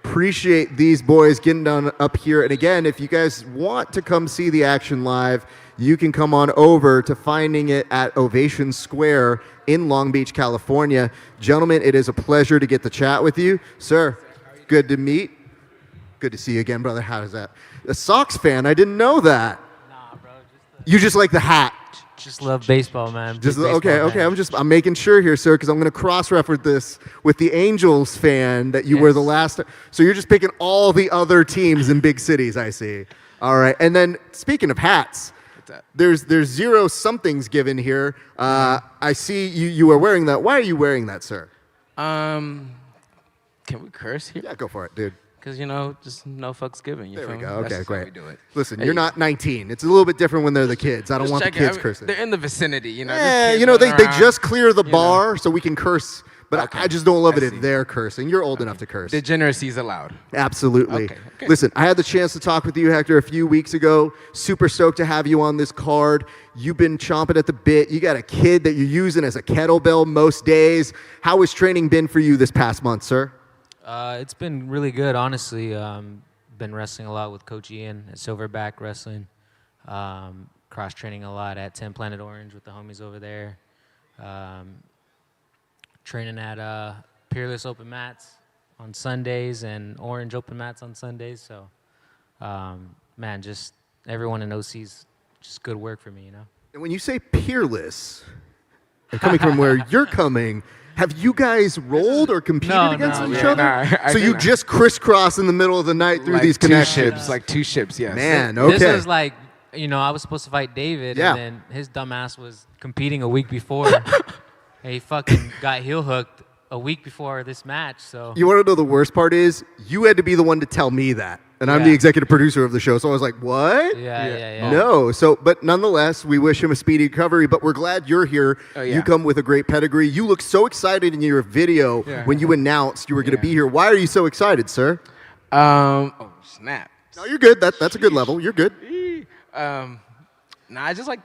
Appreciate these boys getting down up here. And again, if you guys want to come see the action live, you can come on over to finding it at Ovation Square in Long Beach, California. Gentlemen, it is a pleasure to get to chat with you. Sir, good to meet. Good to see you again, brother. How is that? A Sox fan? I didn't know that. Nah, bro. You just like the hat. Just love baseball, man. Okay. I'm making sure here, sir, because I'm going to cross-reference this with the Angels fan that you were the last. So you're just picking all the other teams in big cities, I see. All right. And then speaking of hats, there's zero somethings given here. I see you are wearing that. Why are you wearing that, sir? Can we curse here? Yeah, go for it, dude. Because, just no fucks given. There we go. That's Okay, just how great. we do it. Listen, you're not 19. It's a little bit different when they're the kids. I don't want the kids cursing. They're in the vicinity, Yeah, they just clear the bar so we can curse. But I just don't love it if they're cursing. You're old enough to curse. Degeneracy is allowed. Absolutely. Okay. Listen, I had the chance to talk with you, Hector, a few weeks ago. Super stoked to have you on this card. You've been chomping at the bit. You got a kid that you're using as a kettlebell most days. How has training been for you this past month, sir? It's been really good, honestly. Been wrestling a lot with Coach Ian at Silverback Wrestling. Cross-training a lot at 10 Planet Orange with the homies over there. Training at Peerless Open Mats on Sundays and Orange Open Mats on Sundays. So, man, just everyone in OC's just good work for me, And when you say Peerless, and coming from where you're coming, have you guys rolled or competed against each other? So you just crisscross in the middle of the night through these connections? Two ships, yes. Man, okay. This was like, I was supposed to fight David, and then his dumbass was competing a week before. And he fucking got heel hooked a week before this match. So you want to know the worst part is? You had to be the one to tell me that. And I'm the executive producer of the show, so I was like, what? Yeah. No. So, but nonetheless, we wish him a speedy recovery, but we're glad you're here. Oh, yeah. You come with a great pedigree. You look so excited in your video when you announced you were going to be here. Why are you so excited, sir? Oh, snap. No, you're good. That's a good level. You're good. I just like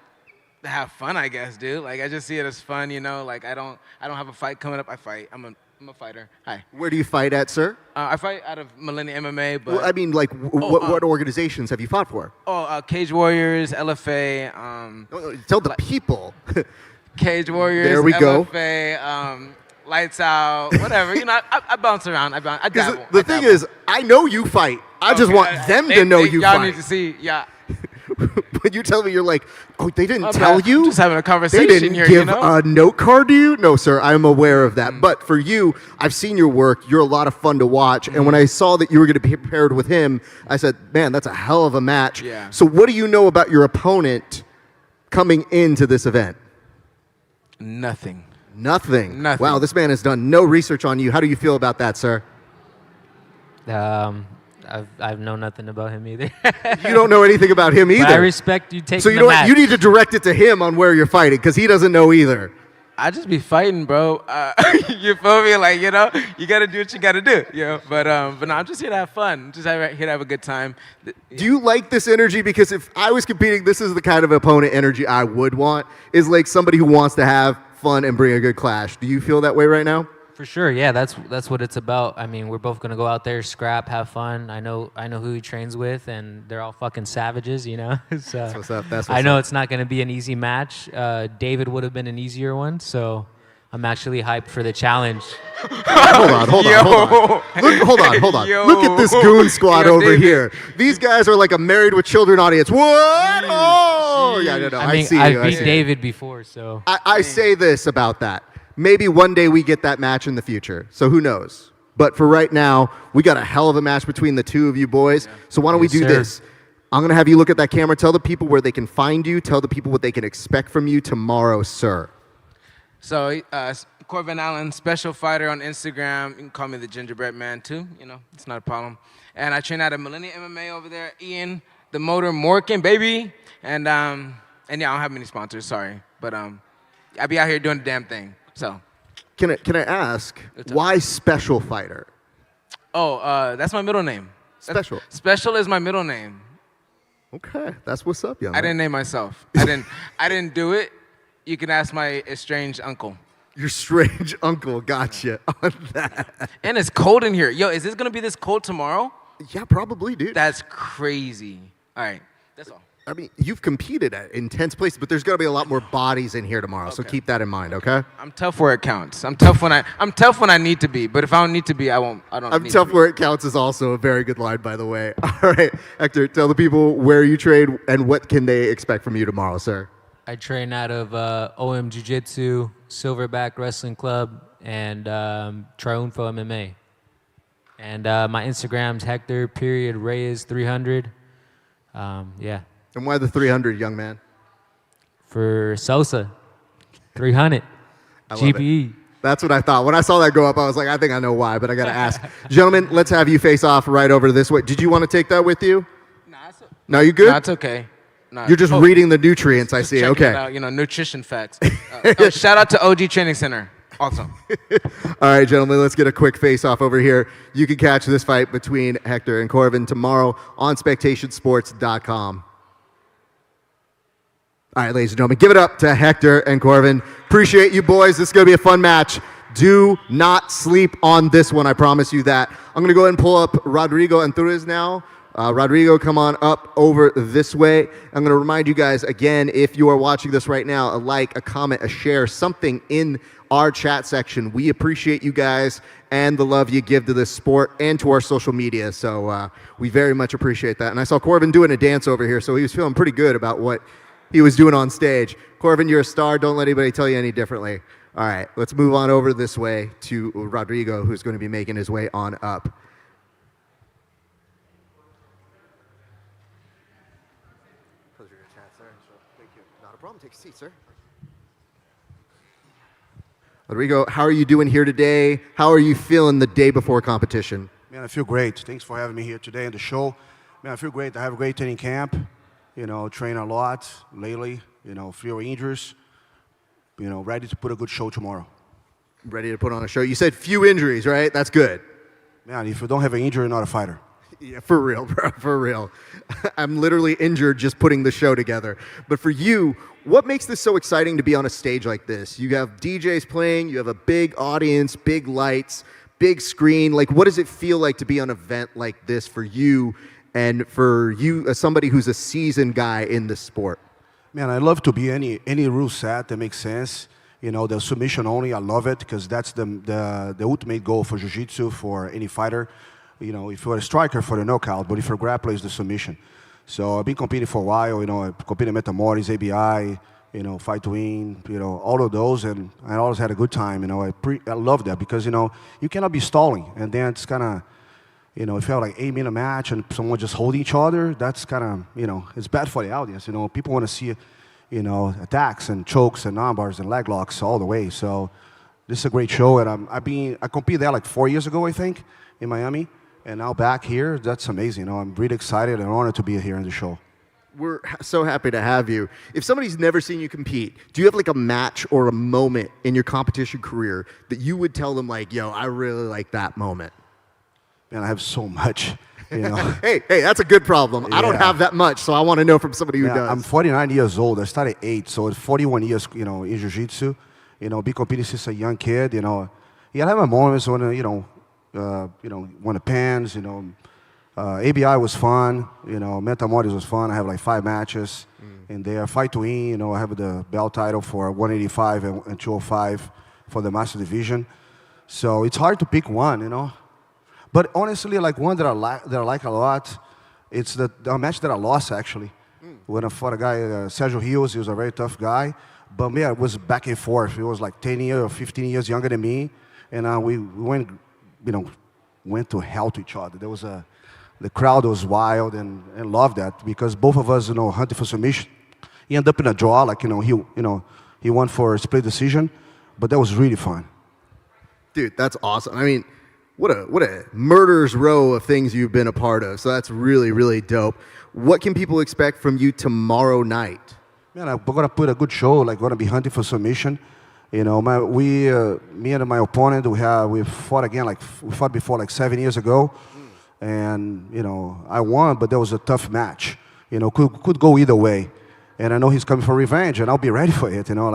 to have fun, I guess, dude. Like, I just see it as fun, you know? Like, I don't have a fight coming up. I fight. I'm a fighter. Hi. Where do you fight at, sir? I fight out of Millennium MMA, but... Well, I mean, like, what organizations have you fought for? Cage Warriors, LFA. Tell the people. Cage Warriors, there we LFA, Lights Out, whatever. You know, I bounce around. I dabble. The thing is, I know you fight. I just want them to know you y'all fight. Need to see, yeah. When you tell me, you're like, oh, they didn't tell you? I'm just having a conversation They didn't here, give you know? a note card to you? No, sir, I'm aware of that. But for you, I've seen your work. You're a lot of fun to watch. And when I saw that you were going to be paired with him, I said, man, that's a hell of a match. Yeah. So what do you know about your opponent coming into this event? Nothing. Nothing? Wow, this man has done no research on you. How do you feel about that, sir? I've known nothing about him either. You don't know anything about him either. But I respect you taking So you the know match. what? You need to direct it to him on where you're fighting because he doesn't know either. I just be fighting, bro. You feel me? Like, you know, you got to do what you got to do. You know? But no, I'm just here to have fun. Here to have a good time. Do you like this energy? Because if I was competing, this is the kind of opponent energy I would want, is like somebody who wants to have fun and bring a good clash. Do you feel that way right now? For sure, yeah. That's what it's about. I mean, we're both gonna go out there, scrap, have fun. I know who he trains with, and they're all fucking savages, you know. So that's what's up. That's what's I know up. it's not gonna be an easy match. David would have been an easier one, so I'm actually hyped for the challenge. Hold on. Hold on. Yo. Look at this goon squad Yo, over David. here. These guys are like a Married with Children audience. What? Oh, yeah, no. I mean, see you. I've I beat see David before, so. I say this about that. Maybe one day we get that match in the future. So who knows? But for right now, we got a hell of a match between the two of you boys. Yeah. So why don't we do this? I'm going to have you look at that camera. Tell the people where they can find you. Tell the people what they can expect from you tomorrow, sir. So, Corbin Allen, special fighter on Instagram. You can call me the Gingerbread Man, too. You know, it's not a problem. And I train out of Millennium MMA over there. Ian, the Motor Morkin, baby. And yeah, I don't have many sponsors, sorry. But I be out here doing the damn thing. So, can I ask why special fighter? Oh, that's my middle name. Special. Special is my middle name. Okay, that's what's up, young I man. didn't name myself. I didn't do it. You can ask my estranged uncle. Your strange uncle, gotcha on that. And it's cold in here. Yo, is this gonna be this cold tomorrow? Yeah, probably, dude. That's crazy. All right, that's all. I mean, you've competed at intense places, but there's going to be a lot more bodies in here tomorrow, so keep that in mind, okay? I'm tough where it counts. I'm tough when I need to be, but if I don't need to be, I don't. I'm need tough to be. where it counts is also a very good line, by the way. All right, Hector, tell the people where you train and what can they expect from you tomorrow, sir. I train out of OM Jiu-Jitsu, Silverback Wrestling Club, and Triunfo MMA. And my Instagram's Hector_Reyes 300. Yeah. And why the 300, young man? For Sosa, 300. I love GPE. it. That's what I thought. When I saw that go up, I was like, I think I know why, but I got to ask. Gentlemen, let's have you face off right over this way. Did you want to take that with you? No, you good? No, it's okay. No. You're just reading the nutrients, I see. Checking Okay. it out, you know, nutrition facts. Shout out to OG Training Center. Awesome. All right, gentlemen, let's get a quick face-off over here. You can catch this fight between Hector and Corbin tomorrow on SpectationSports.com. All right, ladies and gentlemen, give it up to Hector and Corbin. Appreciate you, boys. This is going to be a fun match. Do not sleep on this one, I promise you that. I'm going to go ahead and pull up Rodrigo and Andreas now. Rodrigo, come on up over this way. I'm going to remind you guys again, if you are watching this right now, a like, a comment, a share, something in our chat section. We appreciate you guys and the love you give to this sport and to our social media. So we very much appreciate that. And I saw Corbin doing a dance over here, so he was feeling pretty good about what he was doing on stage. Corbin, you're a star. Don't let anybody tell you any differently. All right, let's move on over this way to Rodrigo, who's going to be making his way on up. Pleasure to chat, sir. Thank you. Not a problem. Take a seat, sir. Rodrigo, how are you doing here today? How are you feeling the day before competition? Man, I feel great. Thanks for having me here today in the show. Man, I feel great. I have a great training camp. Train a lot lately. Fewer injuries. Ready to put a good show tomorrow. Ready to put on a show. You said few injuries, right? That's good. Man, if you don't have an injury, you're not a fighter. Yeah, for real, bro, for real. I'm literally injured just putting the show together. But for you, what makes this so exciting to be on a stage like this? You have DJs playing, you have a big audience, big lights, big screen. Like, what does it feel like to be on an event like this for you and for you as somebody who's a seasoned guy in the sport? Man, I love to be any rule set that makes sense. The submission only, I love it because that's the ultimate goal for jiu-jitsu, for any fighter. If you're a striker, for the knockout, but if you're a grappler, it's the submission. So I've been competing for a while. I competed at Morin, ABI, Fight to Win, all of those, and I always had a good time. I love that because, you cannot be stalling, and then it's kind of, if you have like 8-minute match and someone just holding each other, that's kind of, it's bad for the audience. People want to see, attacks and chokes and arm bars and leg locks all the way. So this is a great show, and I competed there like 4 years ago, I think, in Miami. And now back here, that's amazing. I'm really excited and honored to be here in the show. We're so happy to have you. If somebody's never seen you compete, do you have like a match or a moment in your competition career that you would tell them like, yo, I really like that moment? Man, I have so much. Hey, that's a good problem. Yeah. I don't have that much, so I want to know from somebody who does. I'm 49 years old. I started at 8, so it's 41 years, in jiu-jitsu. Been competing since a young kid. I have my moments when, won the pens, ABI was fun, Metamortis was fun. I have like 5 matches in there. Fight to Win, I have the belt title for 185 and 205 for the Master Division. So it's hard to pick one, But honestly, like one that I like a lot, it's the match that I lost actually. When I fought a guy, Sergio Rios, he was a very tough guy. But yeah, it was back and forth. He was like 10 years or 15 years younger than me. And we went to hell to each other. There was the crowd was wild and loved that because both of us, hunted for submission. He ended up in a draw, like he won for a split decision, but that was really fun. Dude, that's awesome. I mean, what a murderer's row of things you've been a part of. So that's really, really dope. What can people expect from you tomorrow night? Man, we're gonna put a good show. Like, we're gonna be hunting for submission. Me and my opponent, we fought again, we fought before like 7 years ago, and I won, but that was a tough match. Could go either way, and I know he's coming for revenge, and I'll be ready for it. I know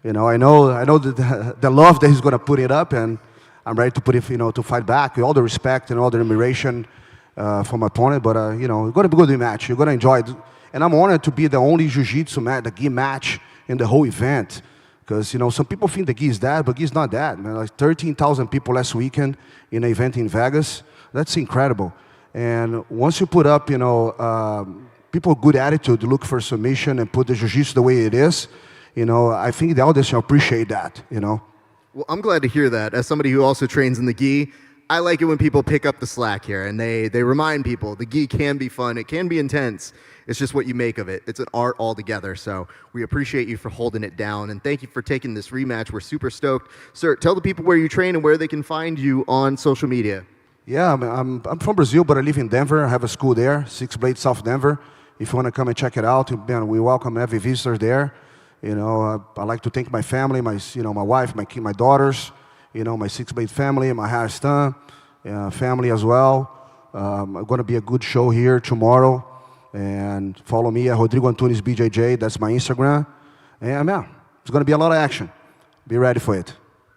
the love that he's gonna put it up, and I'm ready to put it, to fight back with all the respect and all the admiration for my opponent. But it's gonna be a good match. You're gonna enjoy it, and I'm honored to be the only jiu-jitsu match, the gi match in the whole event. Because, some people think the gi is that, but gi is not that, man. Like 13,000 people last weekend in an event in Vegas. That's incredible. And once you put up, people with good attitude look for submission and put the jiu-jitsu the way it is, I think the audience will appreciate that, Well, I'm glad to hear that. As somebody who also trains in the gi, I like it when people pick up the slack here and they remind people the gi can be fun, it can be intense. It's just what you make of it. It's an art altogether. So we appreciate you for holding it down. And thank you for taking this rematch. We're super stoked. Sir, tell the people where you train and where they can find you on social media. Yeah, I'm from Brazil, but I live in Denver. I have a school there, Six Blades, South Denver. If you want to come and check it out, man, we welcome every visitor there. I like to thank my family, my wife, my daughters, my Six Blade family, my Harstan family as well. I'm going to be a good show here tomorrow. And follow me at Rodrigo Antunes BJJ. That's my Instagram. And man, it's going to be a lot of action. Be ready for it.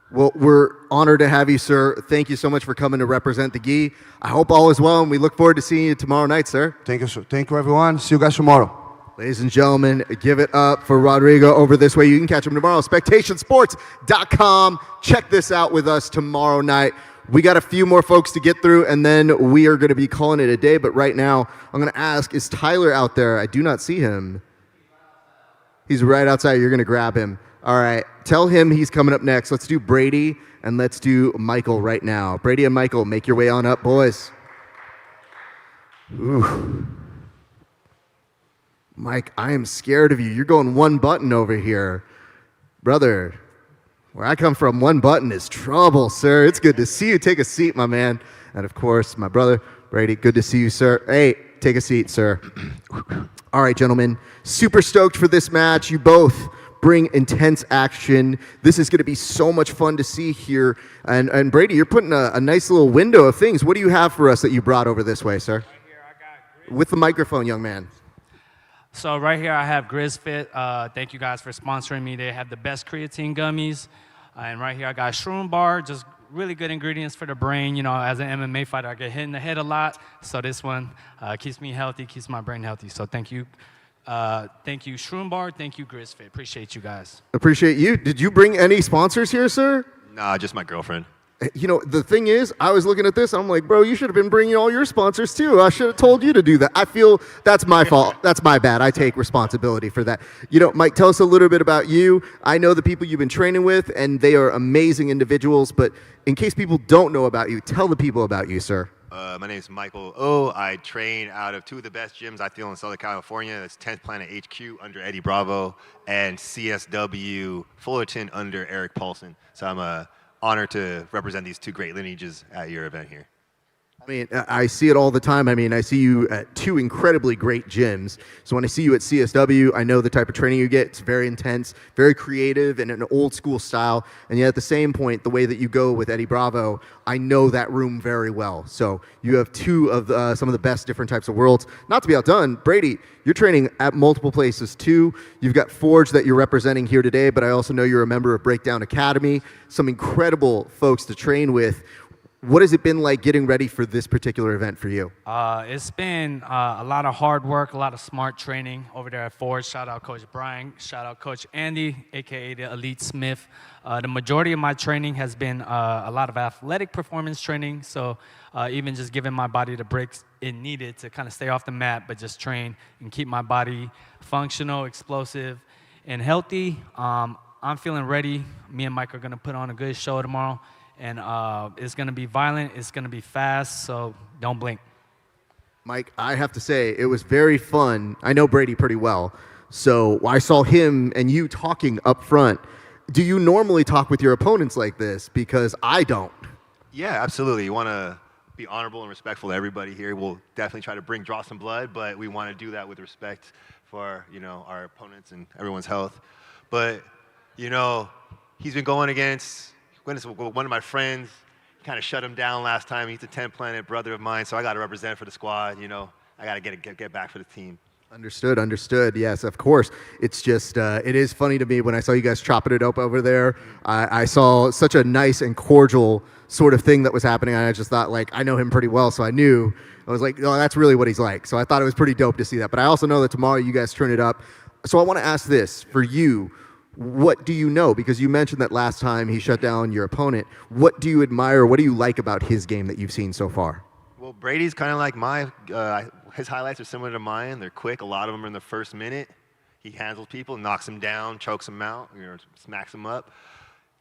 Well, we're honored to have you, sir. Thank you so much for coming to represent the gi. I hope all is well, and we look forward to seeing you tomorrow night, sir. Thank you, sir. Thank you, everyone. See you guys tomorrow. Ladies and gentlemen, give it up for Rodrigo over this way. You can catch him tomorrow. SpectationSports.com. Check this out with us tomorrow night. We got a few more folks to get through, and then we are going to be calling it a day. But right now, I'm going to ask, is Tyler out there? I do not see him. He's right outside. You're going to grab him. All right. Tell him he's coming up next. Let's do Brady, and let's do Michael right now. Brady and Michael, make your way on up, boys. Ooh. Mike, I am scared of you. You're going one button over here. Brother, Where I come from, one button is trouble, sir. It's good to see you. Take a seat, my man. And of course, my brother, Brady, good to see you, sir. Hey, take a seat, sir. All right, gentlemen, super stoked for this match. You both bring intense action. This is going to be so much fun to see here. And Brady, you're putting a nice little window of things. What do you have for us that you brought over this way, sir? Right here, I got Grizz. With the microphone, young man. So right here I have GrizzFit. Thank you guys for sponsoring me. They have the best creatine gummies. And right here I got Shroom Bar, just really good ingredients for the brain. You know, as an MMA fighter, I get hit in the head a lot. So this one keeps me healthy, keeps my brain healthy. So thank you. Thank you, Shroom Bar. Thank you, GrizzFit. Appreciate you guys. Appreciate you. Did you bring any sponsors here, sir? Nah, just my girlfriend. You know, the thing is, I was looking at this, I'm like, bro, you should have been bringing all your sponsors too. I should have told you to do that. I feel that's my fault. That's my bad. I take responsibility for that. You know, Mike, tell us a little bit about you. I know the people you've been training with, and they are amazing individuals, but in case people don't know about you, tell the people about you, sir. My name is Michael O. I train out of two of the best gyms I feel in Southern California. That's 10th Planet HQ under Eddie Bravo and CSW Fullerton under Eric Paulson. So I'm honored to represent these two great lineages at your event here. I mean, I see it all the time. I mean, I see you at two incredibly great gyms. So when I see you at CSW, I know the type of training you get. It's very intense, very creative, and an old school style. And yet at the same point, the way that you go with Eddie Bravo, I know that room very well. So you have two of some of the best different types of worlds. Not to be outdone, Brady, you're training at multiple places too. You've got Forge that you're representing here today, but I also know you're a member of Breakdown Academy. Some incredible folks to train with. What has it been like getting ready for this particular event for you? It's been a lot of hard work, a lot of smart training over there at Forge. Shout out Coach Brian, shout out Coach Andy, aka the Elite Smith. The majority of my training has been a lot of athletic performance training, so even just giving my body the breaks it needed to kind of stay off the mat, but just train and keep my body functional, explosive, and healthy. I'm feeling ready. Me and Mike are gonna put on a good show tomorrow. And it's going to be violent, it's going to be fast, so don't blink. Mike, I have to say, it was very fun. I know Brady pretty well, so I saw him and you talking up front. Do you normally talk with your opponents like this? Because I don't. Yeah, absolutely. You want to be honorable and respectful to everybody here. We'll definitely try to draw some blood, but we want to do that with respect for, you know, our opponents and everyone's health. But, you know, he's been going against one of my friends. Kind of shut him down last time. He's a 10th Planet brother of mine, so I got to represent for the squad. You know, I got to get back for the team. Understood. Yes, of course. It's just, it is funny to me when I saw you guys chopping it up over there. I saw such a nice and cordial sort of thing that was happening. And I just thought, like, I know him pretty well, so I knew. I was like, oh, that's really what he's like. So I thought it was pretty dope to see that. But I also know that tomorrow you guys turn it up. So I want to ask this for you. What do you know? Because you mentioned that last time he shut down your opponent. What do you admire? What do you like about his game that you've seen so far? Well, Brady's kind of like his highlights are similar to mine. They're quick. A lot of them are in the first minute. He handles people, knocks them down, chokes them out, smacks them up.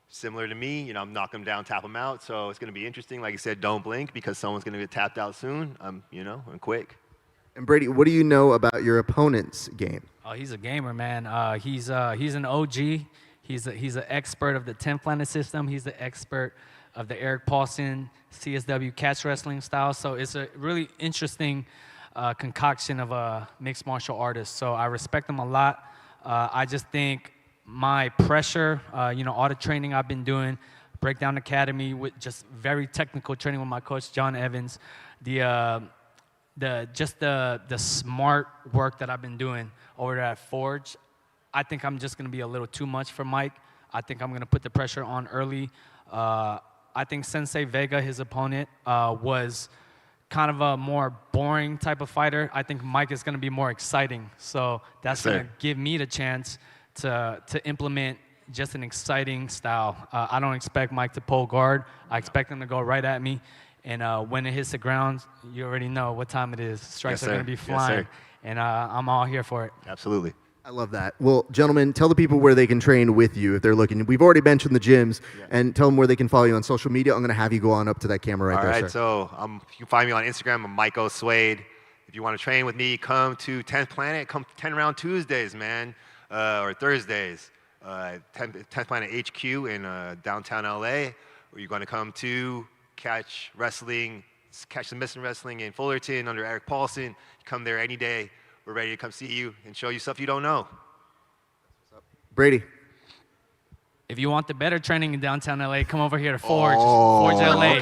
Similar to me, you know, I'm knocking them down, tap them out. So it's going to be interesting. Like you said, don't blink because someone's going to get tapped out soon. I'm quick. And Brady, what do you know about your opponent's game? Oh, he's a gamer, man. He's an OG. He's an expert of the 10th Planet system. He's the expert of the Eric Paulson CSW catch wrestling style. So it's a really interesting concoction of a mixed martial artist. So I respect him a lot. I just think my pressure, all the training I've been doing, Breakdown Academy with just very technical training with my coach, John Evans, the smart work that I've been doing over there at Forge, I think I'm just going to be a little too much for Mike. I think I'm going to put the pressure on early. I think Sensei Vega, his opponent, was kind of a more boring type of fighter. I think Mike is going to be more exciting. So that's going to give me the chance to implement just an exciting style. I don't expect Mike to pull guard. I expect him to go right at me. And when it hits the ground, you already know what time it is. Strikes are going to be flying. And I'm all here for it. Absolutely. I love that. Well, gentlemen, tell the people where they can train with you if they're looking. We've already mentioned the gyms, and tell them where they can follow you on social media. I'm going to have you go on up to that camera right there, sir. All right, so you can find me on Instagram. I'm Michael Suede. If you want to train with me, come to 10th Planet. Come 10 round Tuesdays, man, or Thursdays. 10th Planet HQ in downtown LA, or you're going to come to catch the Missing Wrestling in Fullerton under Eric Paulson. You come there any day. We're ready to come see you and show you stuff you don't know. Brady. If you want the better training in downtown LA, come over here to Forge. Oh, Forge LA.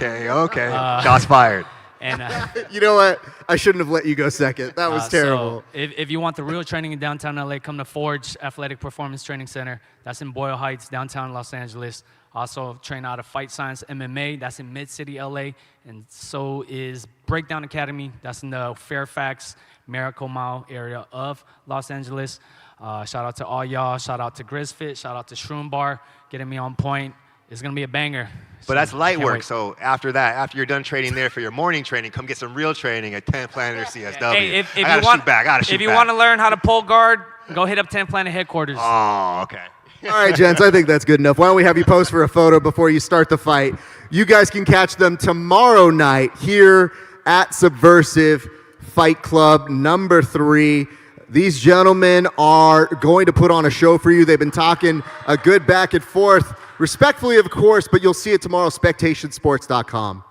Okay. Shots fired. And you know what? I shouldn't have let you go second. That was terrible. So if you want the real training in downtown LA, come to Forge Athletic Performance Training Center. That's in Boyle Heights, downtown Los Angeles. Also train out of Fight Science MMA. That's in Mid-City LA. And so is Breakdown Academy. That's in the Fairfax, Miracle Mile area of Los Angeles. Shout out to all y'all. Shout out to Grizzfit. Shout out to Shroom Bar, getting me on point. It's going to be a banger. But that's light work. So after that, after you're done training there for your morning training, come get some real training at 10th Planet or CSW. Hey, I gotta shoot back. If you want to learn how to pull guard, go hit up 10th Planet headquarters. Oh, okay. All right, gents, I think that's good enough. Why don't we have you pose for a photo before you start the fight? You guys can catch them tomorrow night here at Subversiv Fight Club number 3. These gentlemen are going to put on a show for you. They've been talking a good back and forth, respectfully, of course, but you'll see it tomorrow, spectationsports.com.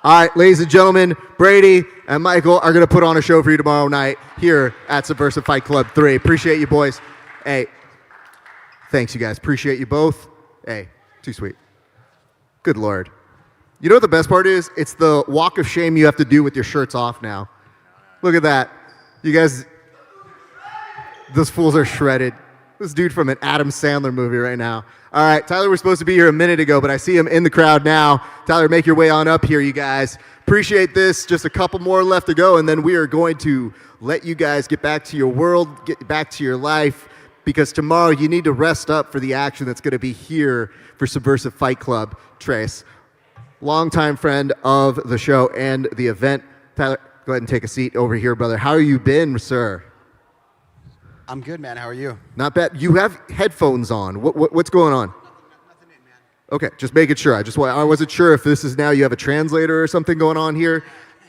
All right, ladies and gentlemen, Brady and Michael are going to put on a show for you tomorrow night here at Subversiv Fight Club 3. Appreciate you, boys. Hey, thanks, you guys. Appreciate you both. Hey, too sweet. Good Lord. You know what the best part is? It's the walk of shame you have to do with your shirts off now. Look at that. You guys, those fools are shredded. This dude from an Adam Sandler movie right now. All right, Tyler was supposed to be here a minute ago, but I see him in the crowd now. Tyler, make your way on up here, you guys. Appreciate this. Just a couple more left to go, and then we are going to let you guys get back to your world, get back to your life, because tomorrow you need to rest up for the action that's going to be here for Subversiv Fight Club. Trace, longtime friend of the show and the event. Tyler, go ahead and take a seat over here, brother. How have you been, sir? I'm good, man. How are you? Not bad. You have headphones on. What's going on? Nothing in, man. Okay, just making sure. I wasn't sure if this is now you have a translator or something going on here.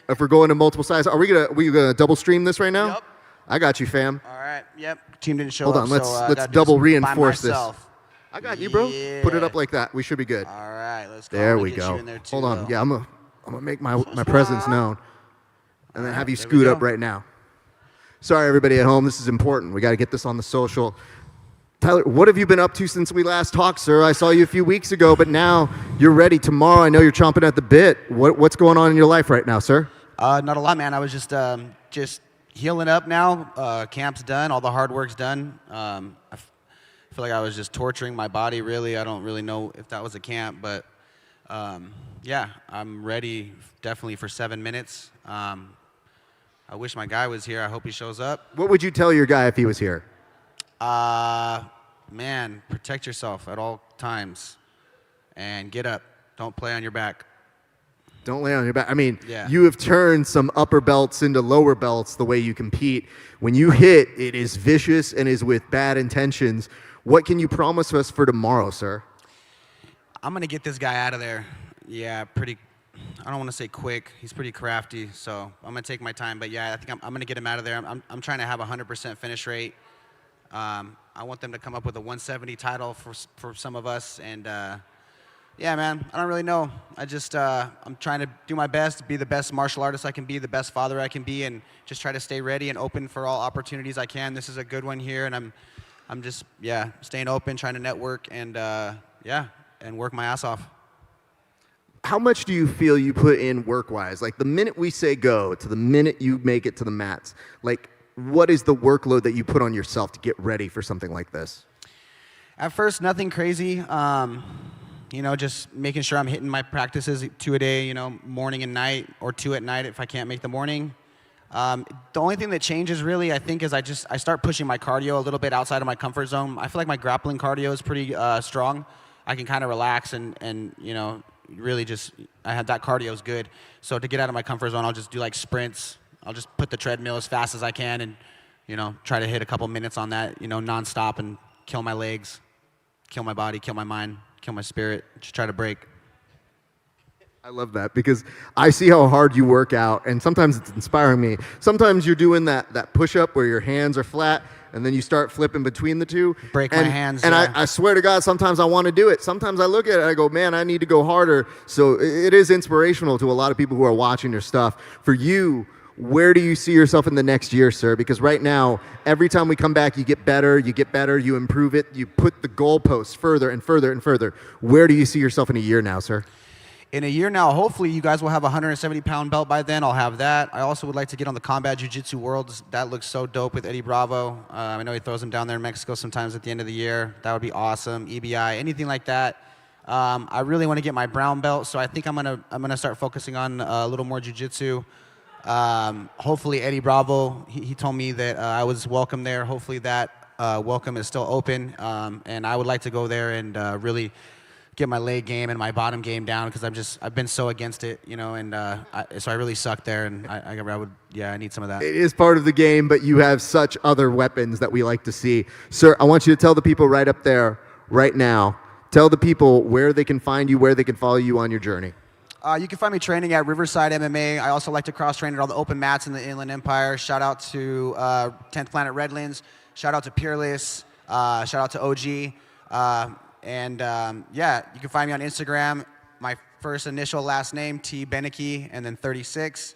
If we're going to multiple sides, are we gonna double stream this right now? Yep. I got you, fam. All right. Yep. Team didn't show Hold up. on. So, Let's gotta do double this by reinforce this. myself. I got you, bro. Yeah. Put it up like that. We should be good. All right. Let's go. There I'm gonna we get go. you in there too, Hold on. though. Yeah, I'm gonna make my presence known, and then have you scoot up right now. Sorry, everybody at home. This is important. We got to get this on the social. Tyler, what have you been up to since we last talked, sir? I saw you a few weeks ago, but now you're ready. Tomorrow, I know you're chomping at the bit. What's going on in your life right now, sir? Not a lot, man. I was just healing up now. Camp's done. All the hard work's done. I feel like I was just torturing my body, really. I don't really know if that was a camp, but yeah, I'm ready definitely for 7 minutes. I wish my guy was here. I hope he shows up. What would you tell your guy if he was here? Man, protect yourself at all times and get up. Don't play on your back. Don't lay on your back. I mean, Yeah. you have turned some upper belts into lower belts the way you compete. When you hit, it is vicious and is with bad intentions. What can you promise us for tomorrow, sir? I'm going to get this guy out of there. Yeah, I don't want to say quick. He's pretty crafty, so I'm going to take my time. But yeah, I think I'm going to get him out of there. I'm trying to have a 100% finish rate. I want them to come up with a 170 title for some of us. And yeah, man, I don't really know. I'm trying to do my best, be the best martial artist I can be, the best father I can be, and just try to stay ready and open for all opportunities I can. This is a good one here, and I'm just, yeah, staying open, trying to network, and yeah, and work my ass off. How much do you feel you put in work-wise? Like the minute we say go to the minute you make it to the mats, like what is the workload that you put on yourself to get ready for something like this? At first, nothing crazy. You know, just making sure I'm hitting my practices 2 a day, you know, morning and night, or 2 at night if I can't make the morning. The only thing that changes really, I think, is I start pushing my cardio a little bit outside of my comfort zone. I feel like my grappling cardio is pretty strong. I can kind of relax and you know, really just, that cardio is good. So to get out of my comfort zone, I'll just do like sprints. I'll just put the treadmill as fast as I can and, you know, try to hit a couple minutes on that, you know, nonstop and kill my legs, kill my body, kill my mind, kill my spirit, just try to break. I love that because I see how hard you work out, and sometimes it's inspiring me. Sometimes you're doing that push-up where your hands are flat, and then you start flipping between the two. Break my hands. And yeah. I swear to God, sometimes I want to do it. Sometimes I look at it and I go, man, I need to go harder. So it is inspirational to a lot of people who are watching your stuff. For you, where do you see yourself in the next year, sir? Because right now, every time we come back, you get better, you improve it, you put the goalposts further and further and further. Where do you see yourself in a year now, sir? In a year now, hopefully you guys will have a 170-pound belt by then. I'll have that. I also would like to get on the Combat Jiu-Jitsu Worlds. That looks so dope with Eddie Bravo. I know he throws them down there in Mexico sometimes at the end of the year. That would be awesome. EBI, anything like that. I really want to get my brown belt, so I think I'm gonna start focusing on a little more Jiu-Jitsu. Hopefully Eddie Bravo, he told me that I was welcome there. Hopefully that welcome is still open, and I would like to go there and really get my leg game and my bottom game down because I've been so against it, you know, and so I really suck there, and I need some of that. It is part of the game, but you have such other weapons that we like to see. Sir, I want you to tell the people right up there, right now, tell the people where they can find you, where they can follow you on your journey. You can find me training at Riverside MMA. I also like to cross-train at all the open mats in the Inland Empire. Shout out to 10th Planet Redlands. Shout out to Peerless. Shout out to OG. Yeah, you can find me on Instagram. My first initial last name, T. Beneke, and then 36.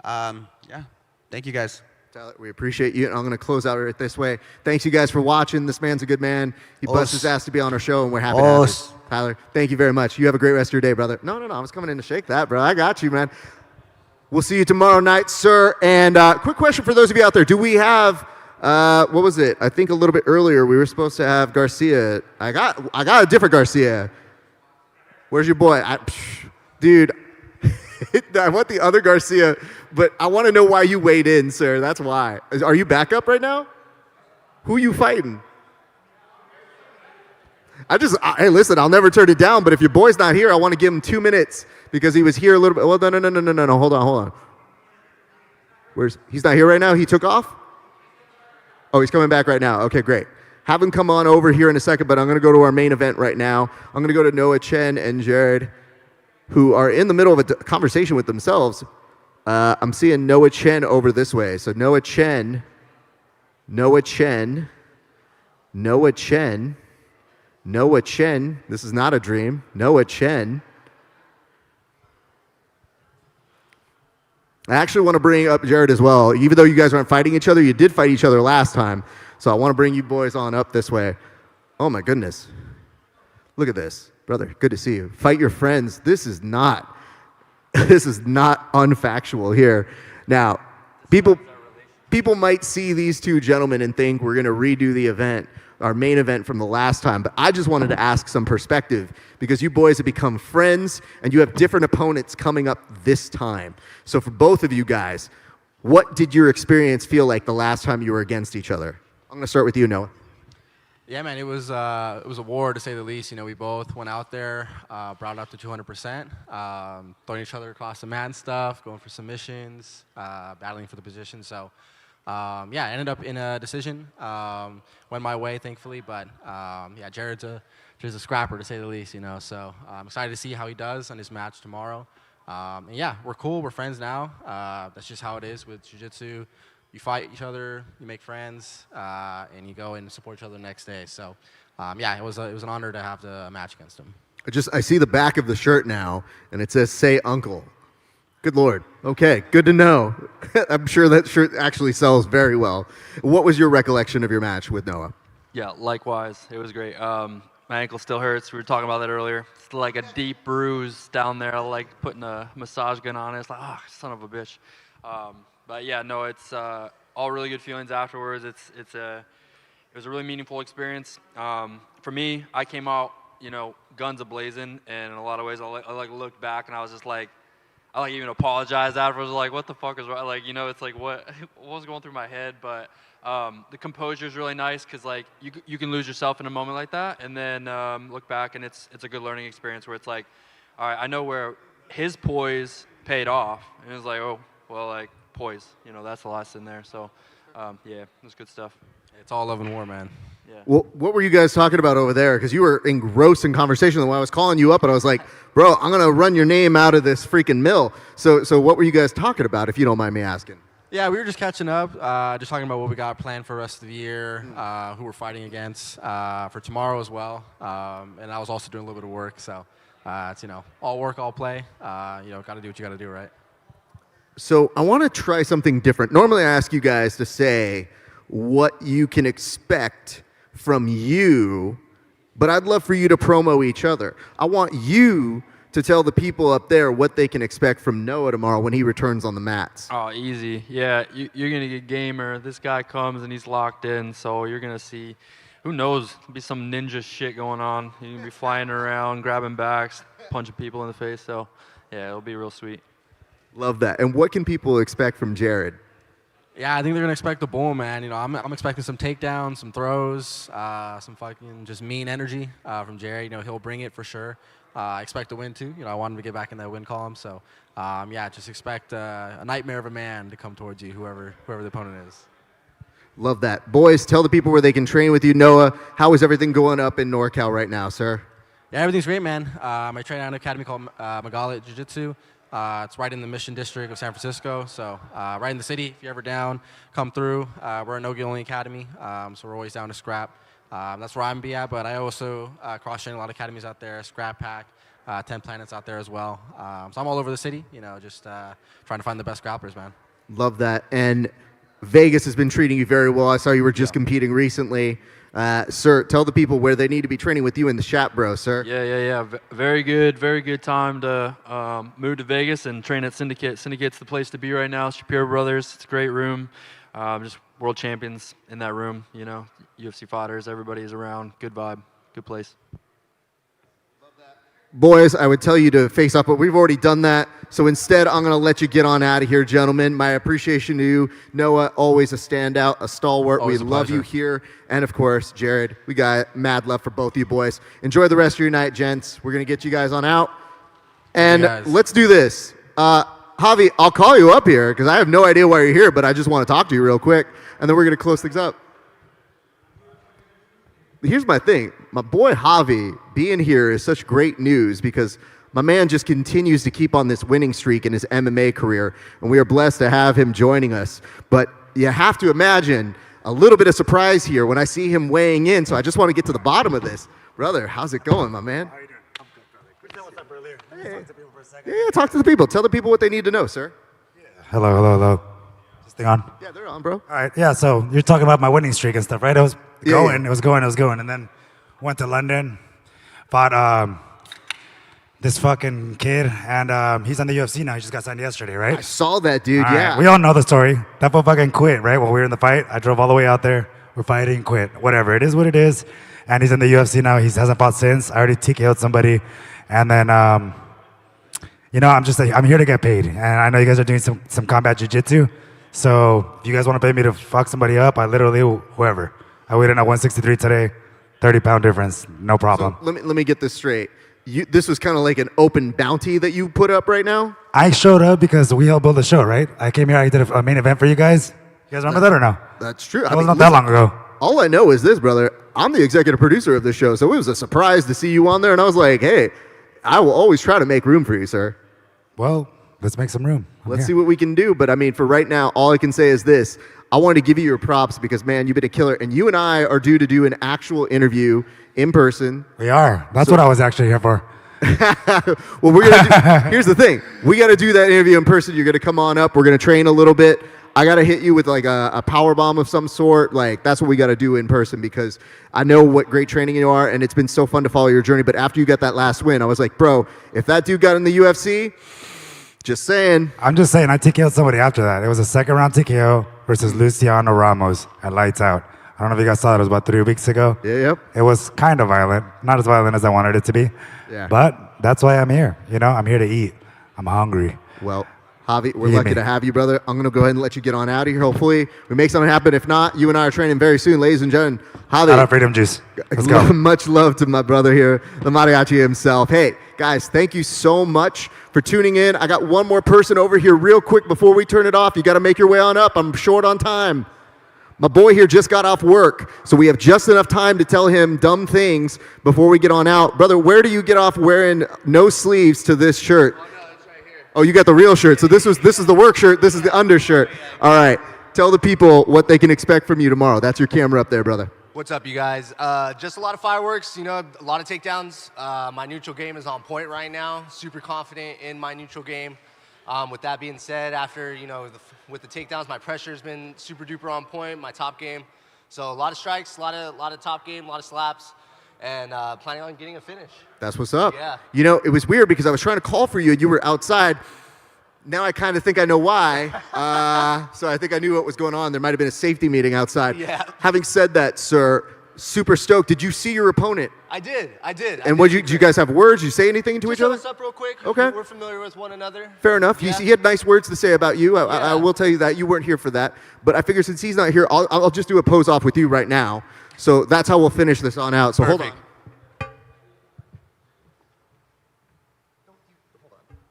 Yeah, thank you guys. Tyler, we appreciate you, and I'm going to close out right this way. Thanks, you guys, for watching. This man's a good man. He busts his ass to be on our show, and we're happy to have you. Tyler, thank you very much. You have a great rest of your day, brother. No, I was coming in to shake that, bro. I got you, man. We'll see you tomorrow night, sir. And quick question for those of you out there. Do we have, what was it? I think a little bit earlier we were supposed to have Garcia. I got a different Garcia. Where's your boy? Dude, I want the other Garcia, but I want to know why you weighed in, sir. That's why. Are you back up right now? Who are you fighting? Hey, listen, I'll never turn it down, but if your boy's not here, I want to give him 2 minutes because he was here a little bit. Well, no. Hold on. He's not here right now? He took off? Oh, he's coming back right now. Okay, great. Have him come on over here in a second, but I'm going to go to our main event right now. I'm going to go to Noah Chen and Jared, who are in the middle of a conversation with themselves. I'm seeing Noah Chen over this way. So Noah Chen. This is not a dream. Noah Chen. I actually want to bring up Jared as well. Even though you guys aren't fighting each other, you did fight each other last time. So I want to bring you boys on up this way. Oh my goodness. Look at this. Brother, good to see you. Fight your friends. This is not unfactual here. Now, people might see these two gentlemen and think we're going to redo the event, our main event from the last time, but I just wanted to ask some perspective because you boys have become friends and you have different opponents coming up this time. So for both of you guys, what did your experience feel like the last time you were against each other? I'm going to start with you, Noah. Yeah, man, it was a war to say the least. You know, we both went out there, brought it up to 200%, throwing each other across the mat and stuff, going for submissions, battling for the position. So, yeah, I ended up in a decision. Went my way, thankfully, but yeah, Jared's a scrapper to say the least. You know, so I'm excited to see how he does on his match tomorrow. And yeah, we're cool. We're friends now. That's just how it is with jiu-jitsu. You fight each other, you make friends, and you go and support each other the next day. So, yeah, it was an honor to have the match against him. I see the back of the shirt now, and it says "Say Uncle." Good Lord. Okay, good to know. I'm sure that shirt actually sells very well. What was your recollection of your match with Noah? Yeah, likewise. It was great. My ankle still hurts. We were talking about that earlier. It's like a deep bruise down there, like putting a massage gun on it. It's like, oh, son of a bitch. But yeah, no, it's all really good feelings afterwards. It was a really meaningful experience. For me, I came out, you know, guns a-blazing, and in a lot of ways, I looked back and I was just like, I even apologized afterwards, like, what the fuck is wrong? Like, you know, it's like, what was going through my head? But the composure is really nice because, like, you can lose yourself in a moment like that, and then look back, and it's a good learning experience where it's like, all right, I know where his poise paid off, and it was like, oh, well, like, poise, you know, that's the lesson there. So, yeah, it was good stuff. It's all love and war, man. Yeah. Well, what were you guys talking about over there? Because you were engrossed in conversation when I was calling you up, and I was like, bro, I'm going to run your name out of this freaking mill. So what were you guys talking about, if you don't mind me asking? Yeah, we were just catching up, just talking about what we got planned for the rest of the year, who we're fighting against for tomorrow as well. And I was also doing a little bit of work, so it's, all work, all play. Got to do what you got to do, right? So I want to try something different. Normally I ask you guys to say what you can expect from you, but I'd love for you to promo each other. I want you to tell the people up there what they can expect from Noah tomorrow when he returns on the mats. Oh, easy. Yeah, you're going to get gamer. This guy comes and he's locked in, so you're going to see, who knows, there'll be some ninja shit going on. You're going to be flying around, grabbing backs, punching people in the face. So, yeah, it'll be real sweet. Love that. And what can people expect from Jared? Yeah, I think they're going to expect the boom, man. I'm expecting some takedowns, some throws, some fucking just mean energy from Jared. He'll bring it for sure. I expect to win, too. I want him to get back in that win column. So, just expect a nightmare of a man to come towards you, whoever the opponent is. Love that. Boys, tell the people where they can train with you. Noah, how is everything going up in NorCal right now, sir? Yeah, everything's great, man. I train at an academy called Magalit Jiu-Jitsu. It's right in the Mission District of San Francisco, so right in the city. If you're ever down, come through. We're a no-gi-only academy, so we're always down to scrap. That's where I'm be at, but I also cross-train a lot of academies out there, Scrap Pack, 10 Planets out there as well. So I'm all over the city, just trying to find the best grapplers, man. Love that. And Vegas has been treating you very well. I saw you were just competing recently. Sir, tell the people where they need to be training with you in the chat, bro, sir. Yeah. Very good time to move to Vegas and train at Syndicate. Syndicate's the place to be right now. Shapiro Brothers, it's a great room. Just world champions in that room, UFC fighters, everybody's around. Good vibe, good place. Boys, I would tell you to face up, but we've already done that. So instead, I'm going to let you get on out of here, gentlemen. My appreciation to you, Noah, always a standout, a stalwart. Always we a love pleasure. you here. And of course, Jared, we got mad love for both of you boys. Enjoy the rest of your night, gents. We're going to get you guys on out. And let's do this. Javi, I'll call you up here because I have no idea why you're here, but I just want to talk to you real quick. And then we're going to close things up. Here's my thing. My boy Javi being here is such great news because my man just continues to keep on this winning streak in his MMA career, and we are blessed to have him joining us. But you have to imagine a little bit of surprise here when I see him weighing in, so I just want to get to the bottom of this. Brother, how's it going, my man? How are you doing? I'm good, brother. Could you tell what's up earlier? Talk to people for a second. Yeah, talk to the people. Tell the people what they need to know, sir. Hello. Is this thing on? Yeah, they're on, bro. All right, yeah, so you're talking about my winning streak and stuff, right? It was going, and then went to London, fought this fucking kid, and he's on the UFC now. He just got signed yesterday, right? I saw that, dude, All right, yeah. we all know the story. That fool fucking quit, right? While we were in the fight, I drove all the way out there. We're fighting, quit. Whatever, it is what it is. And he's in the UFC now. He hasn't fought since. I already TKO'd somebody. And then, I'm here to get paid. And I know you guys are doing some combat jiu-jitsu. So if you guys want to pay me to fuck somebody up, I literally, whoever. I weighed in at 163 today, 30-pound difference, no problem. So let me get this straight. This was kind of like an open bounty that you put up right now? I showed up because we helped build the show, right? I came here, I did a main event for you guys. You guys remember that or no? That's true. That was not that long ago. All I know is this, brother. I'm the executive producer of this show, so it was a surprise to see you on there, and I was like, hey, I will always try to make room for you, sir. Well, let's make some room. Let's see what we can do, but I mean, for right now, all I can say is this. I wanted to give you your props because, man, you've been a killer, and you and I are due to do an actual interview in person. We are. That's what I was actually here for. Well, we're gonna here's the thing. We got to do that interview in person. You're going to come on up. We're going to train a little bit. I got to hit you with like a power bomb of some sort. Like, that's what we got to do in person because I know what great training you are, and it's been so fun to follow your journey. But after you got that last win, I was like, bro, if that dude got in the UFC, just saying. I'm just saying, I TKO'd somebody after that. It was a second-round TKO versus Luciano Ramos at Lights Out. I don't know if you guys saw it. It was about 3 weeks ago. Yeah, yep. It was kind of violent. Not as violent as I wanted it to be. Yeah. But that's why I'm here. I'm here to eat. I'm hungry. Well, Javi, we're lucky to have you, brother. I'm going to go ahead and let you get on out of here. Hopefully, we make something happen. If not, you and I are training very soon, ladies and gentlemen. Javi. Shout out Freedom Juice. Let's go. Much love to my brother here, the mariachi himself. Hey, guys, thank you so much for tuning in. I got one more person over here real quick before we turn it off. You got to make your way on up. I'm short on time. My boy here just got off work, so we have just enough time to tell him dumb things before we get on out. Brother, where do you get off wearing no sleeves to this shirt? Oh, you got the real shirt. So this is the work shirt. This is the undershirt. All right. Tell the people what they can expect from you tomorrow. That's your camera up there, brother. What's up, you guys? Just a lot of fireworks, a lot of takedowns. My neutral game is on point right now. Super confident in my neutral game. With that being said, after, with the takedowns, my pressure has been super duper on point, my top game. So a lot of strikes, a lot of top game, a lot of slaps, and planning on getting a finish. That's what's up. Yeah. It was weird because I was trying to call for you and you were outside. Now I kind of think I know why. So I think I knew what was going on. There might have been a safety meeting outside. Yeah. Having said that, sir, super stoked. Did you see your opponent? I did. And did you guys have words? Did you say anything to each other? What's up real quick. Okay. We're familiar with one another. Fair enough. Yeah. He had nice words to say about you. I will tell you that. You weren't here for that. But I figure since he's not here, I'll just do a pose off with you right now. So that's how we'll finish this on out. So hold on.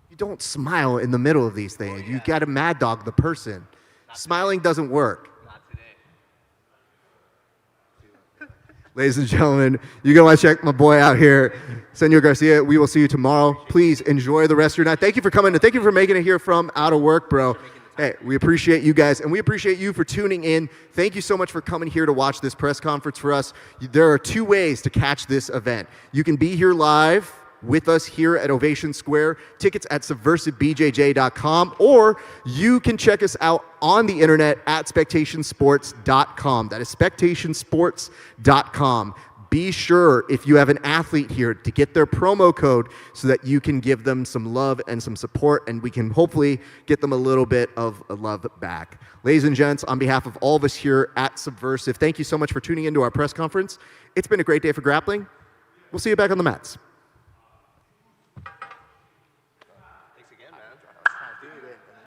You don't smile in the middle of these things. You got to mad dog the person. Smiling doesn't work. Ladies and gentlemen, you're going to want to check my boy out here, Senor Garcia. We will see you tomorrow. Please enjoy the rest of your night. Thank you for coming, and thank you for making it here from out of work, bro. Hey, we appreciate you guys, and we appreciate you for tuning in. Thank you so much for coming here to watch this press conference for us. There are two ways to catch this event. You can be here live with us here at Ovation Square. Tickets at subversivebjj.com, or you can check us out on the internet at spectationsports.com. That is spectationsports.com. Be sure, if you have an athlete here, to get their promo code so that you can give them some love and some support, and we can hopefully get them a little bit of love back. Ladies and gents, on behalf of all of us here at Subversiv, thank you so much for tuning into our press conference. It's been a great day for grappling. We'll see you back on the mats.